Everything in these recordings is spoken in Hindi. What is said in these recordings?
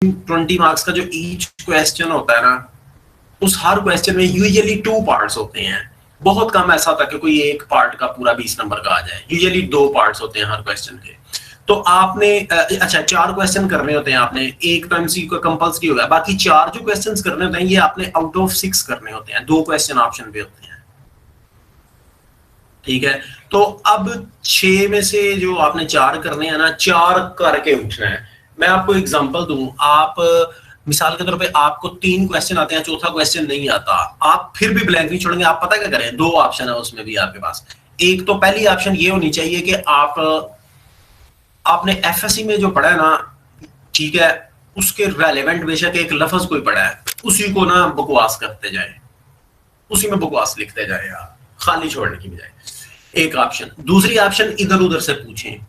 20 मार्क्स का जो ईच क्वेश्चन होता है ना, उस हर क्वेश्चन में यूजुअली 2 पार्ट्स होते हैं। बहुत कम ऐसा होता है कि कोई एक पार्ट का पूरा 20 नंबर का आ जाए। यूजुअली 2 पार्ट्स होते हैं हर क्वेश्चन के। तो आपने अच्छा 4 क्वेश्चन करने होते हैं आपने, एक तो एमसीक्यू का कंपल्सरी होगा, बाकी 4 जो क्वेश्चंस करने होते हैं ये आपने आउट ऑफ 6 करने होते हैं। 2 क्वेश्चन ऑप्शन पे होते हैं, ठीक है। तो अब 6 में से जो आपने 4 करने हैं ना, 4 करके उठना है। मैं आपको एग्जांपल दूं, आप मिसाल के तौर पे आपको 3 क्वेश्चन आते हैं, चौथा क्वेश्चन नहीं आता, आप फिर भी ब्लैंक नहीं छोड़ेंगे। आप पता क्या करें, 2 ऑप्शन है उसमें भी आपके पास। एक तो पहली ऑप्शन ये होनी चाहिए कि आपने एफएससी में जो पढ़ा है ना, ठीक है, उसके रेलेवेंट बेशक एक लफ्ज कोई पढ़ा है, उसी को ना बकवास करते जाए, उसी में बकवास लिखते जाए आप, खाली छोड़ने की बजाय। एक ऑप्शन। दूसरी ऑप्शन, इधर उधर से पूछें,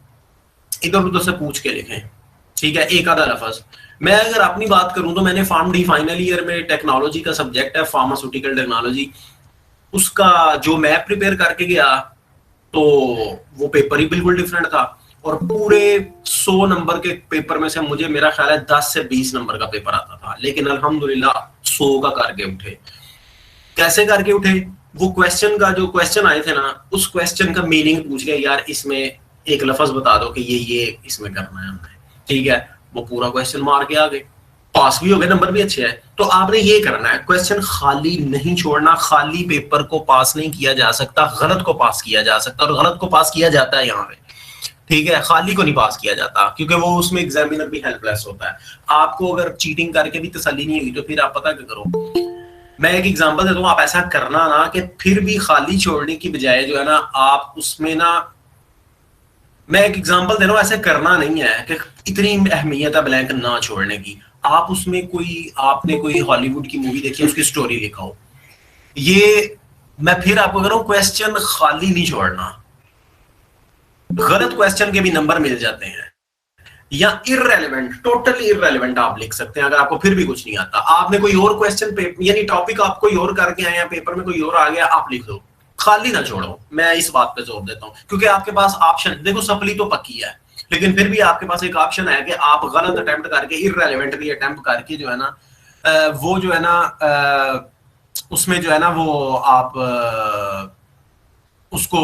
इधर उधर से पूछ के लिखें, ठीक है, एक आधा लफ्ज। मैं अगर अपनी बात करूं तो मैंने फार्म डी फाइनल ईयर में टेक्नोलॉजी का सब्जेक्ट है, फार्मास्यूटिकल टेक्नोलॉजी, उसका जो मैं प्रिपेयर करके गया तो वो पेपर ही बिल्कुल डिफरेंट था। और पूरे 100 नंबर के पेपर में से मुझे मेरा ख्याल है 10 से 20 नंबर का पेपर आता था, लेकिन अल्हम्दुलिल्लाह 100 का करके उठे। कैसे करके उठे? वो क्वेश्चन का जो क्वेश्चन आए थे ना, उस क्वेश्चन का मीनिंग पूछ गया, यार इसमें एक लफ्ज बता दो कि ये इसमें करना है हमने, ठीक है। वो पूरा क्वेश्चन मार के आ गए, पास भी हो गए, नंबर भी अच्छे है। तो आपने ये करना है, क्वेश्चन खाली नहीं छोड़ना। खाली पेपर को पास नहीं किया जा सकता, गलत को पास किया जा सकता, और गलत को पास किया जाता है यहाँ पे, ठीक है। खाली को नहीं पास किया जाता, क्योंकि वो उसमें एग्जामिनर भी हेल्पलेस होता है। आपको अगर चीटिंग करके भी तसल्ली नहीं हुई तो फिर आप पता क्या करो, मैं एक एग्जांपल देता हूँ, आप ऐसा करना ना कि फिर भी खाली छोड़ने की बजाय जो है ना, आप उसमें ना, मैं एक एग्जांपल दे रहा हूँ, ऐसे करना नहीं है कि इतनी अहमियत है ब्लैंक ना छोड़ने की। आप उसमें आपने कोई हॉलीवुड की मूवी देखी है, उसकी स्टोरी लिखाओ। ये मैं फिर आपको कह रहा हूँ, क्वेश्चन खाली नहीं छोड़ना। गलत क्वेश्चन के भी नंबर मिल जाते हैं, या इररेलेवेंट, टोटली इररेलेवेंट आप लिख सकते हैं अगर आपको फिर भी कुछ नहीं आता। आपने कोई और क्वेश्चन यानी टॉपिक आप कोई और करके आए हैं, पेपर में कोई और आ गया, आप लिख दो, खाली ना छोड़ो। मैं इस बात पे जोर देता हूं, क्योंकि आपके पास ऑप्शन, देखो सप्ली तो पक्की है, लेकिन फिर भी आपके पास एक ऑप्शन है कि आप गलत अटेम्प्ट करके, इररेलेवेंटली अटेम्प्ट करके जो है ना, वो जो है ना, उसमें जो है ना, वो आप उसको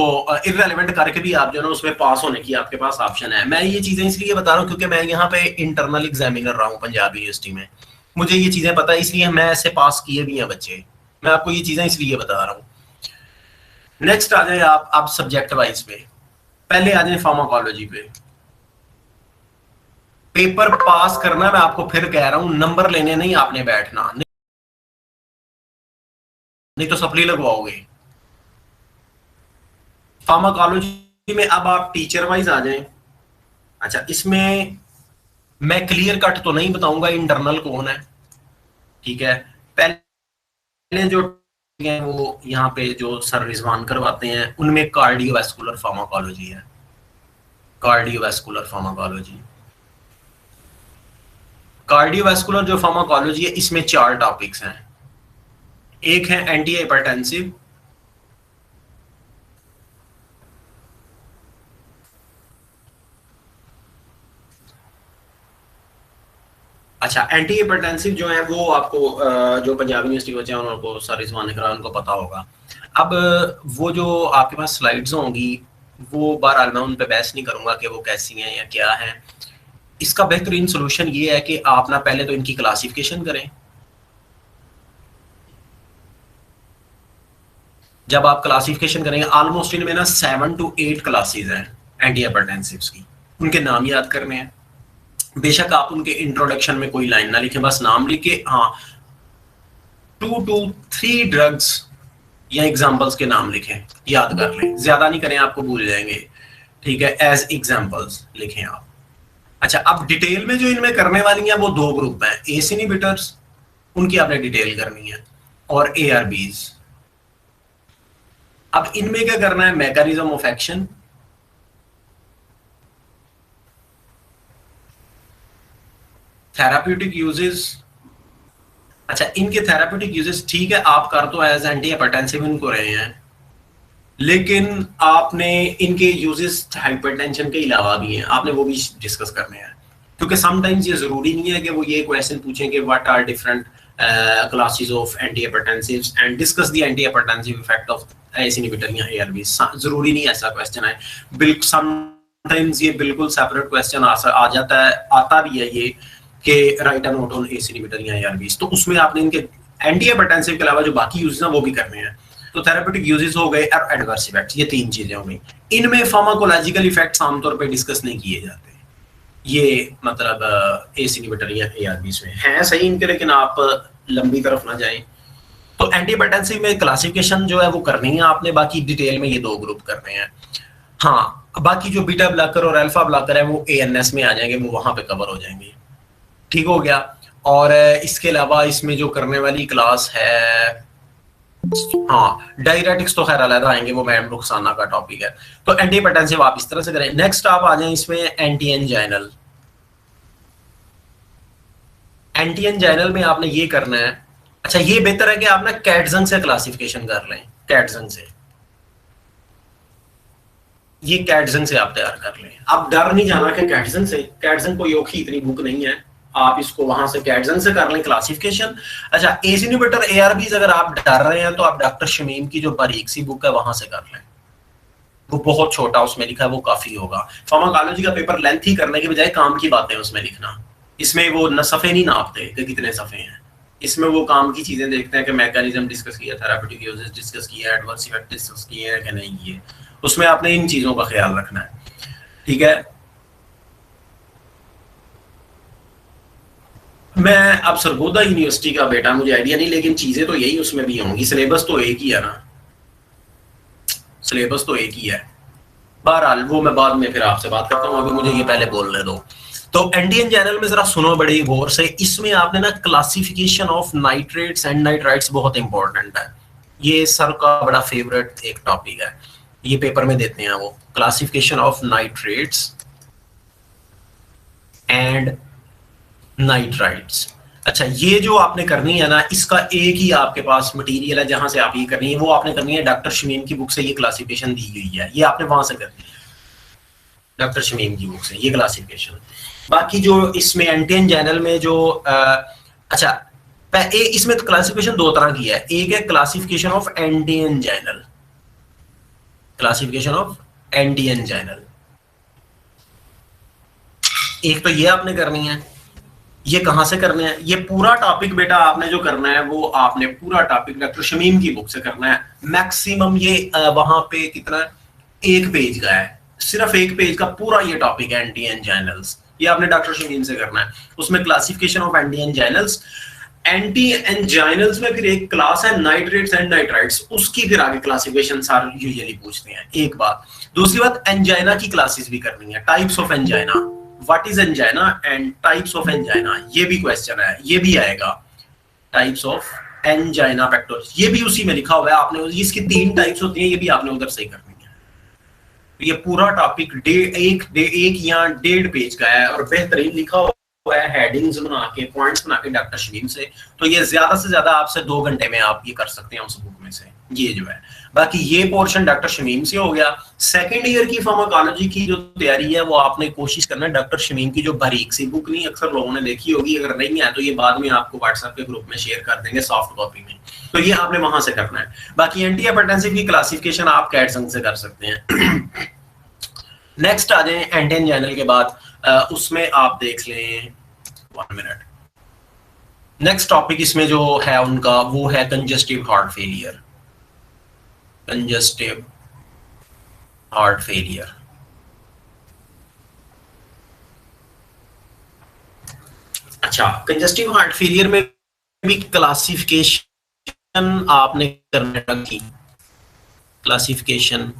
इररेलेवेंट करके भी आप जो है ना उसमें पास होने की आपके पास ऑप्शन है। मैं ये चीजें इसलिए बता रहा हूँ क्योंकि मैं यहाँ पे इंटरनल एग्जामिनर रहा हूँ पंजाब यूनिवर्सिटी में, मुझे ये चीजें पता है, इसलिए मैं ऐसे पास किए भी हैं बच्चे। मैं आपको ये चीजें इसलिए बता रहा हूँ। नेक्स्ट आ जाए आप सब्जेक्ट वाइज पे, पहले आ जाए फार्माकोलॉजी पे। पेपर पास करना, मैं आपको फिर कह रहा हूँ, नंबर लेने नहीं आपने बैठना, नहीं तो सप्ली लगवाओगे। फार्माकोलॉजी में अब आप टीचर वाइज आ जाएं। अच्छा, इसमें मैं क्लियर कट तो नहीं बताऊंगा इंटरनल कौन है, ठीक है। पहले जो हैं वो यहाँ पे जो सर रिजवान करवाते हैं, उनमें कार्डियोवैस्कुलर फार्माकोलॉजी है, कार्डियोवैस्कुलर फार्माकोलॉजी। कार्डियोवैस्कुलर जो फार्माकोलॉजी है, इसमें 4 टॉपिक्स हैं। एक है एंटी हाइपरटेंसिव, अच्छा एंटी हाइपरटेंसिव जो है वो आपको जो पंजाब यूनिवर्सिटी बच्चे हैं उनको सर रिजवान इकराम उनको पता होगा। अब वो जो आपके पास स्लाइड्स होंगी, वो बहरहाल मैं उन पे बहस नहीं करूंगा कि वो कैसी हैं या क्या हैं। इसका बेहतरीन सोल्यूशन ये है कि आप ना पहले तो इनकी क्लासिफिकेशन करें। जब आप क्लासिफिकेशन करेंगे, ऑलमोस्ट इनमें ना 7 to 8 क्लासेस हैं एंटी हाइपरटेंसिव्स की, उनके नाम याद करने हैं। बेशक आप उनके इंट्रोडक्शन में कोई लाइन ना लिखें, बस नाम लिखे, हाँ 2 to 3 ड्रग्स या एग्जांपल्स के नाम लिखें, याद कर लें, ज्यादा नहीं करें, आपको भूल जाएंगे, ठीक है। एज एग्जांपल्स लिखें आप। अच्छा, अब डिटेल में जो इनमें करने वाली हैं वो 2 ग्रुप हैं, एस इनहिबिटर्स, उनकी आपने डिटेल करनी है, और एआरबीज। अब इनमें क्या करना है, mechanism of action, therapeutic uses. अच्छा, इनके थेराप्यूटिक यूजेस ठीक है, आप कर तो एज एंटी हाइपरटेंसिव इनको रहे हैं, लेकिन आपने इनके यूजेस हाइपरटेंशन के अलावा भी हैं, आपने वो भी डिस्कस करने हैं। क्योंकि समटाइम्स ये जरूरी नहीं है कि वो ये क्वेश्चन पूछें कि what are different classes of anti hypertensives and discuss the anti hypertensive effect of ACE inhibitor या ARB। जरूरी नहीं ऐसा क्वेश्चन है, बिल्कुल समटाइम्स ये बिल्कुल सेपरेट क्वेश्चन आ जाता है, आता भी है ये कि right a note on ACE inhibitor या ARB। तो उसमें आपने इनके एंटी हाइपरटेंसिव के अलावा जो बाकी यूजेस हैं वो भी करने हैं। तो थेरेपेटिक यूजेस हो गए और एडवर्स इफेक्ट्स, ये तीन चीजें हो गई। इनमें फार्माकोलॉजिकल इफेक्ट्स आमतौर पे डिस्कस नहीं किए जाते, ये मतलब ACE इनहिबिटर या ARBs में है सही इनके, लेकिन आप लंबी तरफ ना जाएं। तो एंटी हाइपरटेंसिव में क्लासिफिकेशन जो है वो करनी है आपने, बाकी डिटेल में ये दो ग्रुप करने हैं। हाँ, बाकी जो बीटा ब्लॉकर और अल्फा ब्लॉकर है वो ANS में आ जाएंगे, वो वहां पे कवर हो जाएंगे। ठीक हो गया। और इसके अलावा इसमें जो करने वाली क्लास है, हाँ डायरेटिक्स तो खैर अलग आएंगे, वो मैम रुखसाना का टॉपिक है। तो एंटी हाइपरटेंसिव आप इस तरह से करें। नेक्स्ट आप आ जाएं इसमें एंटी एंजाइनल। एंटी एंजाइनल में आपने ये करना है, अच्छा ये बेहतर है कि आप ना कैटजंग से क्लासिफिकेशन कर लें, कैटजंग से, ये कैटजंग से आप तैयार कर लें। आप डर नहीं जाना कि कैटजंग से, कैटजंग कोई औखी इतनी बुक नहीं है, आप इसको वहां से कैटजंग से कर लें क्लासिफिकेशन। अच्छा ACE इनहिबिटर ARBs अगर आप डर रहे हैं तो आप डॉक्टर शमीम की जो बारीक सी बुक है वहां से कर लें, वो बहुत छोटा उसमें लिखा है, वो काफी होगा। फार्माकोलॉजी का पेपर लेंथी करने के बजाय काम की बातें उसमें लिखना, इसमें वो न सफे नहीं नापते कि कितने सफे हैं, इसमें वो काम की चीजें देखते हैं कि मैकेनिज्म डिस्कस किया, थेरेपेटिक यूजेस डिस्कस किया, एडवर्स इफेक्ट डिस्कस किए हैं कि नहीं किए, उसमें आपने इन चीजों का ख्याल रखना है। ठीक है, मैं अब सरगोदा यूनिवर्सिटी का बेटा, मुझे आइडिया नहीं, लेकिन चीजें तो यही उसमें भी होंगी, सिलेबस तो एक ही है ना, सिलेबस तो एक ही है। बहरहाल वो मैं बाद में फिर आपसे बात करता हूँ, अभी मुझे ये पहले बोलने दो। तो एंटी एंजाइनल में जरा सुनो बड़ी गौर से, इसमें आपने ना classification of nitrates and nitrites बहुत इंपॉर्टेंट है, ये सर का बड़ा फेवरेट एक टॉपिक है, ये पेपर में देते हैं वो, classification of nitrates and nitrites. अच्छा ये जो आपने करनी है ना, इसका एक ही आपके पास मटेरियल है जहां से आप ये करनी है, वो आपने करनी है डॉक्टर शमीम की बुक से, ये क्लासिफिकेशन दी गई है, ये आपने वहां से करनी है डॉक्टर शमीम की बुक से ये क्लासिफिकेशन। बाकी जो इसमें एंटी एंजाइनल में जो अच्छा इसमें तो क्लासिफिकेशन दो तरह की है, एक है classification of anti anginal, classification of anti anginal, एक तो ये आपने करनी है। ये कहां से करना है, ये पूरा टॉपिक बेटा आपने जो करना है वो आपने पूरा टॉपिक डॉक्टर शमीम की बुक से करना है। मैक्सिमम ये वहां पे कितना, एक पेज का है, सिर्फ एक पेज का पूरा ये टॉपिक है एंटी एंजाइनल्स, ये आपने डॉक्टर शमीम से करना है। उसमें क्लासिफिकेशन ऑफ एंटी एंजाइनल्स, एंटी एंजाइनल्स में फिर एक क्लास है नाइट्रेट्स एंड नाइट्राइट्स, उसकी फिर आगे क्लासिफिकेशन सार यूजुअली पूछते हैं। एक बात, दूसरी बात एंजाइना की क्लासेस भी करनी है, types of angina, what is angina and types of angina, ये भी क्वेश्चन है, ये भी आएगा, टाइप्स ऑफ एंजाइना पेक्टोरिस, ये भी उसी में लिखा हुआ है, आपने इसकी 3 टाइप्स होती हैं, ये भी आपने उधर से ही करनी है। तो ये पूरा टॉपिक एक या 1.5 पेज का है और बेहतरीन लिखा हुआ है, हेडिंग्स बना के, पॉइंट्स बना के डॉक्टर शमीम से, तो ये ज्यादा से ज्यादा आपसे 2 घंटे में आप ये कर सकते हैं उस बुक में से, ये जो है। बाकी ये पोर्शन डॉक्टर शमीम से हो गया। सेकंड ईयर की फार्माकोलॉजी की जो तैयारी है वो आपने कोशिश करना है डॉक्टर शमीम की जो बारीक सी बुक नहीं अक्सर लोगों ने देखी होगी, अगर नहीं है तो ये बाद में आपको व्हाट्सएप के ग्रुप में शेयर कर देंगे सॉफ्ट कॉपी में, तो ये आपने वहां से करना है। बाकी एंटी हाइपरटेंसिव की क्लासिफिकेशन आप कैटजंग से कर सकते हैं। नेक्स्ट आ जाए एंटी एंजाइनल के बाद, उसमें आप देख लें 1 मिनट। नेक्स्ट टॉपिक इसमें जो है उनका वो है congestive heart failure, congestive heart failure. अच्छा कंजेस्टिव हार्ट फेलियर में भी क्लासिफिकेशन आपने करने रखी, क्लासिफिकेशन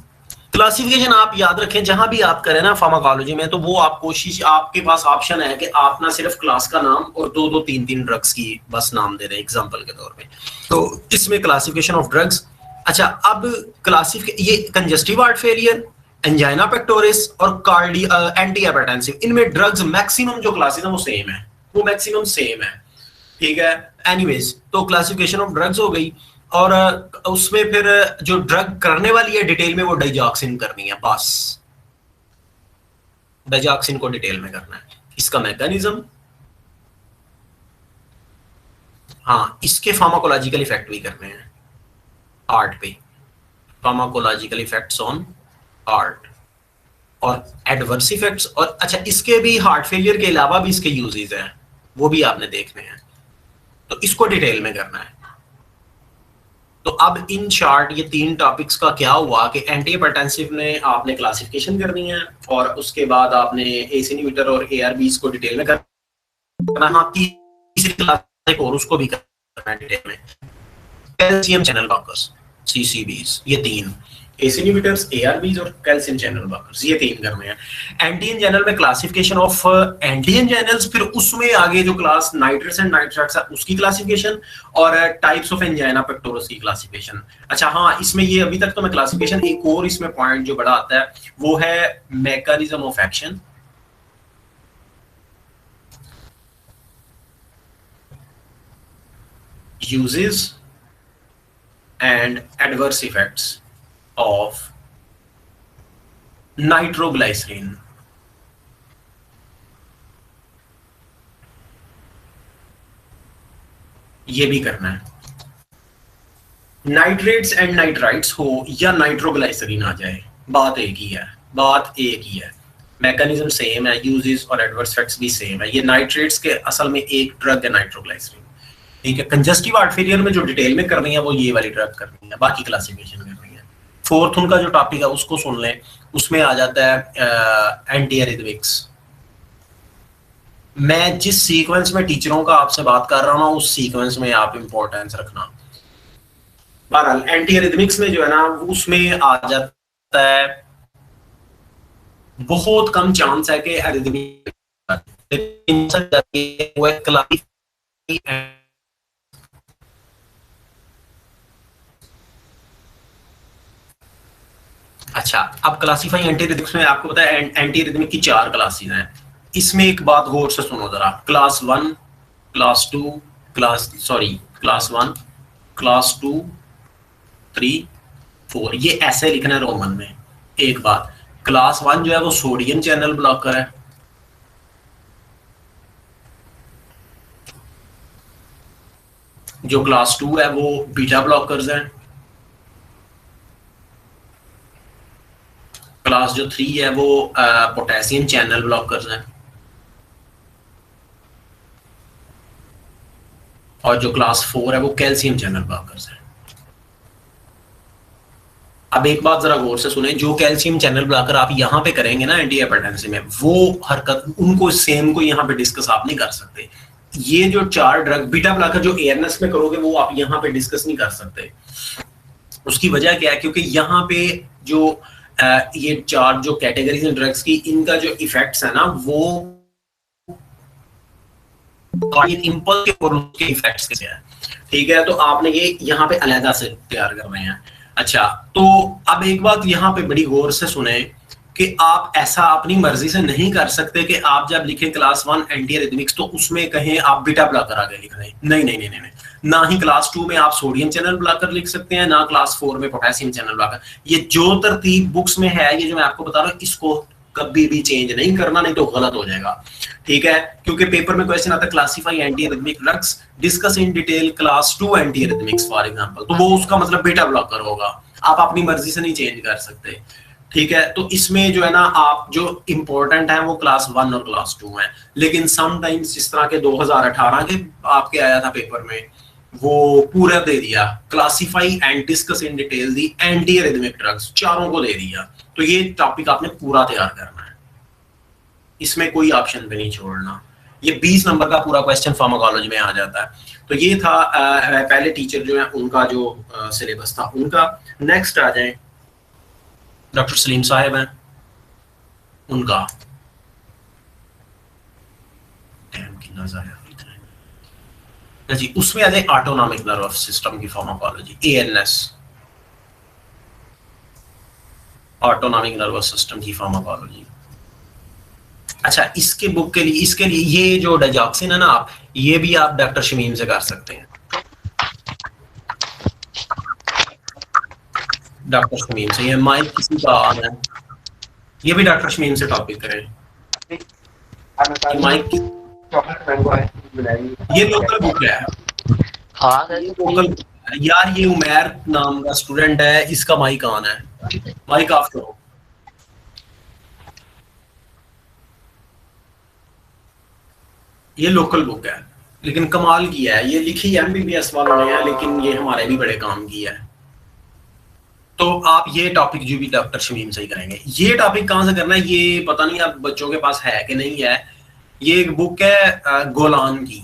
आप याद रखें जहां भी आप करें ना फार्माकोलॉजी में, तो वो आप कोशिश, आपके पास ऑप्शन है कि आप ना सिर्फ क्लास का नाम और 2-2 3-3 ड्रग्स की बस नाम दे रहे हैं एग्जांपल के तौर पे, तो इसमें क्लासिफिकेशन ऑफ ड्रग्स। अच्छा अब ये congestive heart failure, angina pectoris और एंटी हाइपरटेंसिव, इनमें ड्रग्स मैक्सिमम जो क्लासेस है वो सेम है, वो मैक्सिमम सेम है, ठीक है। एनीवेज तो क्लासिफिकेशन ऑफ ड्रग्स हो गई, और उसमें फिर जो ड्रग करने वाली है डिटेल में वो डाइजॉक्सिन करनी है, बस डाइजॉक्सिन को डिटेल में करना है, इसका मैकेनिज्म, हाँ इसके फार्माकोलॉजिकल इफेक्ट भी करने हैं हार्ट पे, फार्माकोलॉजिकल इफेक्ट्स ऑन हार्ट और एडवर्स इफेक्ट्स। और अच्छा इसके भी हार्ट फेलियर के अलावा भी इसके यूजेस हैं, वो भी आपने देखने हैं, तो इसको डिटेल में करना है। तो अब इन शॉर्ट ये 3 टॉपिक्स का क्या हुआ कि एंटी हाइपरटेंसिव में आपने क्लासिफिकेशन करनी है और उसके बाद आपने एसी इनहिबिटर और एआरबीज को डिटेल में करना। हाँ तीसरी क्लास एक और उसको भी करना है डिटेल में, कैल्शियम चैनल ब्लॉकर्स सीसीबीज, ये 3 एसी इनहिबिटर्स, एआरबीज और कैल्शियम चैनल ब्लॉकर्स, ये 3 करने हैं। एंटीजन चैनल में क्लासिफिकेशन ऑफ एंटीजन चैनल्स, फिर उसमें आगे जो क्लास नाइट्रस एंड नाइट्रेट्स है उसकी क्लासिफिकेशन और टाइप्स ऑफ एंजाइना पेक्टोरस की क्लासिफिकेशन। अच्छा हाँ इसमें ये अभी तक तो मैं क्लासिफिकेशन, एक और इसमें पॉइंट जो बड़ा आता है वो है mechanism of action, uses and adverse effects of nitroglycerin। ये भी करना है। नाइट्रेट्स एंड नाइट्राइट्स हो या नाइट्रोग्लाइसरीन आ जाए, बात एक ही है, बात एक ही है, मैकेनिज्म सेम है, यूजेस और एडवर्स इफेक्ट्स भी सेम है। ये नाइट्रेट्स के असल में एक ड्रग है नाइट्रोग्लाइसरीन, ठीक है। कंजस्टिव हार्ट फेलियर में जो डिटेल में करनी है वो ये वाली ड्रग करनी है, बाकी क्लासिफिकेशन करनी है। फोर्थ उनका जो टॉपिक है उसको सुन लें, उसमें आ जाता है एंटी एरिथमिक्स। मैं जिस सीक्वेंस में टीचरों का आपसे बात कर रहा हूँ उस सीक्वेंस में आप इंपॉर्टेंस रखना। बहरहाल एंटी एरिथमिक्स में जो है ना उसमें आ जाता है, बहुत कम चांस है कि एरिथमिक, अच्छा अब क्लासिफाई एंटी रिदमिक्स में आपको पता है एंटी रिदमिक की 4 क्लासेस हैं। इसमें एक बात गौर से सुनो जरा, क्लास 1, क्लास 2, क्लास 1, क्लास 2, 3, 4, ये ऐसे लिखना है रोमन में। एक बात, क्लास 1 जो है वो सोडियम चैनल ब्लॉकर है, जो क्लास 2 है वो बीटा ब्लॉकर्स हैं, क्लास जो 3 है वो पोटेशियम चैनल ब्लॉकर्स हैं, और जो क्लास 4 है वो कैल्शियम चैनल ब्लॉकर्स हैं। अब एक बात जरा गौर से सुने, जो कैल्शियम चैनल ब्लॉकर आप यहाँ पे करेंगे ना एंटी हाइपरटेंसिव में, वो हरकत उनको सेम को यहाँ पे डिस्कस आप नहीं कर सकते। ये जो 4 ड्रग बीटा ब्लॉकर जो एएनएस में करोगे वो आप यहाँ पे डिस्कस नहीं कर सकते। उसकी वजह क्या है, क्योंकि यहाँ पे जो ये 4 जो कैटेगरीज हैं ड्रग्स की, इनका जो इफेक्ट्स है ना वो इंपल्स के और उसके इफेक्ट्स कैसे हैं, ठीक है। तो आपने ये यहाँ पे अलग से तैयार करने हैं। अच्छा तो अब एक बात यहाँ पे बड़ी गौर से सुने कि आप ऐसा अपनी मर्जी से नहीं कर सकते कि आप जब लिखें क्लास 1 एंटी एरिथमिक्स तो उसमें कहें आप बीटा ब्लॉकर आगे लिख रहे हैं। नहीं नहीं नहीं नहीं, ना ही क्लास 2 में आप सोडियम चैनल ब्लॉकर लिख सकते हैं, ना क्लास 4 में पोटेशियम चैनल ब्लॉकर। ये जो तरतीब बुक्स में है, ये जो मैं आपको बता रहा हूँ, इसको कभी भी चेंज नहीं करना, नहीं तो गलत हो जाएगा, ठीक है। क्योंकि पेपर में क्वेश्चन आता है classify anti arrhythmic drugs, discuss in detail class 2 anti arrhythmics for example, तो वो उसका मतलब बीटा ब्लॉकर होगा, आप अपनी मर्जी से नहीं चेंज कर सकते, ठीक है। तो इसमें जो है ना आप जो इंपॉर्टेंट है वो क्लास 1 और क्लास 2 है। लेकिन समटाइम्स जिस तरह के 2018 के आपके आया था पेपर में, वो पूरा दे दिया classify and discuss in detail the anti arrhythmic drugs, चारों को दे दिया। तो ये टॉपिक आपने पूरा तैयार करना है, इसमें कोई ऑप्शन पे नहीं छोड़ना। ये 20 नंबर का पूरा क्वेश्चन फार्माकोलॉजी में आ जाता है। तो ये था पहले टीचर जो है उनका जो सिलेबस था उनका। नेक्स्ट आ जाए डॉक्टर सलीम साहब हैं, उनका जी उसमें आ जाए ऑटोनॉमिक नर्वस सिस्टम की pharmacology, ANS, autonomic nervous system की फार्माकोलॉजी। अच्छा इसके बुक के लिए, इसके लिए ये जो डाइजॉक्सिन है ना, आप ये भी आप डॉक्टर शमीम से कर सकते हैं, डॉक्टर शमीम से। ये माइक किसी का आ रहा है, ये भी डॉक्टर शमीम से टॉपिक करें। कि माइक ये लोकल बुक है। हाँ ये लोकल यार, ये उमैर नाम का स्टूडेंट है, इसका माइक ऑन है, माइक ऑफ करो। ये लोकल बुक है, लेकिन कमाल की है, ये लिखी एमबीबीएस वालों ने है, लेकिन ये हमारे भी बड़े काम की है। तो आप ये टॉपिक जो भी डॉक्टर शमीम से ही करेंगे। ये टॉपिक कहाँ से करना है ये पता नहीं, आप बच्चों के पास है कि नहीं है। ये एक बुक है गोलान की,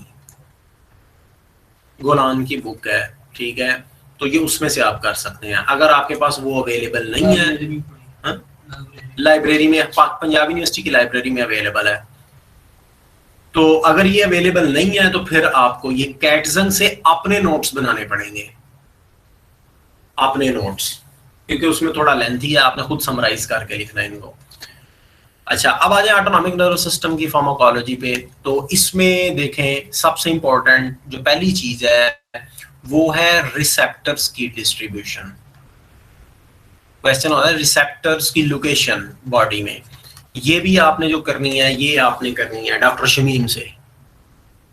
गोलान की बुक है, ठीक है। तो ये उसमें से आप कर सकते हैं, अगर आपके पास वो अवेलेबल नहीं है। लाइब्रेरी में, पंजाब यूनिवर्सिटी की लाइब्रेरी में अवेलेबल है। तो अगर ये अवेलेबल नहीं है तो फिर आपको ये कैटजन से अपने नोट्स बनाने पड़ेंगे, अपने नोट्स, क्योंकि उसमें थोड़ा लेंथी है, आपने खुद समराइज करके लिखना है इनको। अच्छा, अब आ जाए ऑटोनॉमिक नर्वस सिस्टम की फार्माकोलॉजी पे। तो इसमें देखें, सबसे इंपॉर्टेंट जो पहली चीज है वो है रिसेप्टर्स की डिस्ट्रीब्यूशन। क्वेश्चन होता है रिसेप्टर्स की लोकेशन बॉडी में। ये भी आपने जो करनी है, ये आपने करनी है डॉक्टर शमीम से।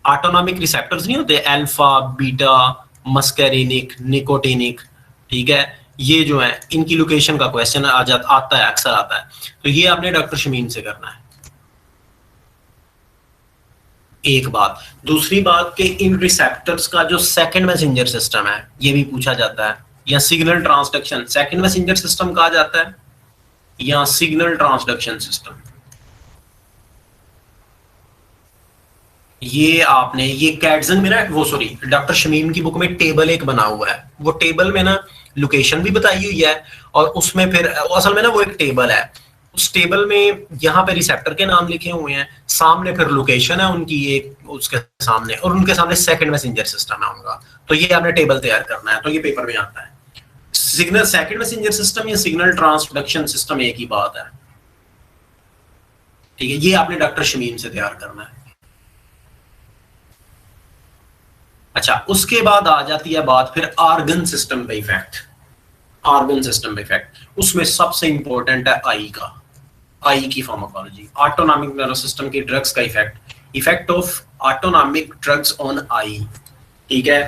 ऑटोनॉमिक रिसेप्टर्स नहीं होते, अल्फा, बीटा, मस्कैरिनिक, निकोटिनिक, ठीक है, ये जो है इनकी लोकेशन का क्वेश्चन आता है, अक्सर आता है। तो ये आपने डॉक्टर शमीम से करना है। एक बात, दूसरी बात कि इन रिसेप्टर्स का जो सेकंड मैसेंजर सिस्टम है, ये भी पूछा जाता है, या signal transduction second messenger system कहा जाता है, या सिग्नल ट्रांसडक्शन सिस्टम। ये आपने ये कैटजन में ना, वो सॉरी डॉक्टर शमीम की बुक में टेबल एक बना हुआ है, वो टेबल में ना लोकेशन भी बताई हुई है, और उसमें फिर असल में ना वो एक टेबल है, उस टेबल में यहाँ पे रिसेप्टर के नाम लिखे हुए हैं, सामने फिर लोकेशन है उनकी एक उसके सामने, और उनके सामने सेकंड मैसेंजर सिस्टम है उनका। तो ये आपने टेबल तैयार करना है, तो ये पेपर में आता है। सिग्नल सेकंड मैसेंजर सिस्टम या सिग्नल ट्रांसडक्शन सिस्टम एक ही बात है, ठीक है। ये आपने डॉक्टर शमीम से तैयार करना है। अच्छा, उसके बाद आ जाती है बात फिर ऑर्गन सिस्टम पे इफेक्ट। ऑर्गन सिस्टम पे इफेक्ट, उसमें सबसे इंपॉर्टेंट है आई का, आई की फार्माकोलॉजी, ऑटोनॉमिक नर्वस सिस्टम की ड्रग्स का effect, effect of autonomic drugs on I, ठीक है।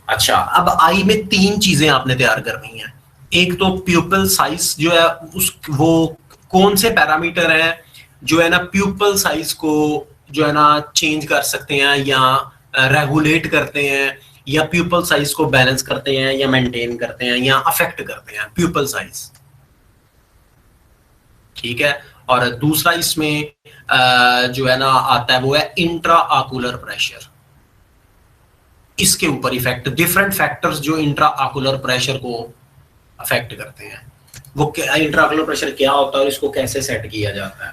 अच्छा, अब आई में तीन चीजें आपने तैयार करनी है। एक तो प्यूपल साइज जो है, उस वो कौन से पैरामीटर है जो है ना प्यूपल साइज को जो है ना चेंज कर सकते हैं, या रेगुलेट करते हैं, या प्यूपल साइज को बैलेंस करते हैं, या मेंटेन करते हैं, या अफेक्ट करते हैं, प्यूपल साइज, ठीक है। और दूसरा इसमें जो है ना आता है वो है इंट्रा आकुलर प्रेशर, इसके ऊपर इफेक्ट, डिफरेंट फैक्टर्स जो इंट्रा आकुलर प्रेशर को अफेक्ट करते हैं, वो इंट्रा आकुलर प्रेशर क्या होता है और इसको कैसे सेट किया जाता है,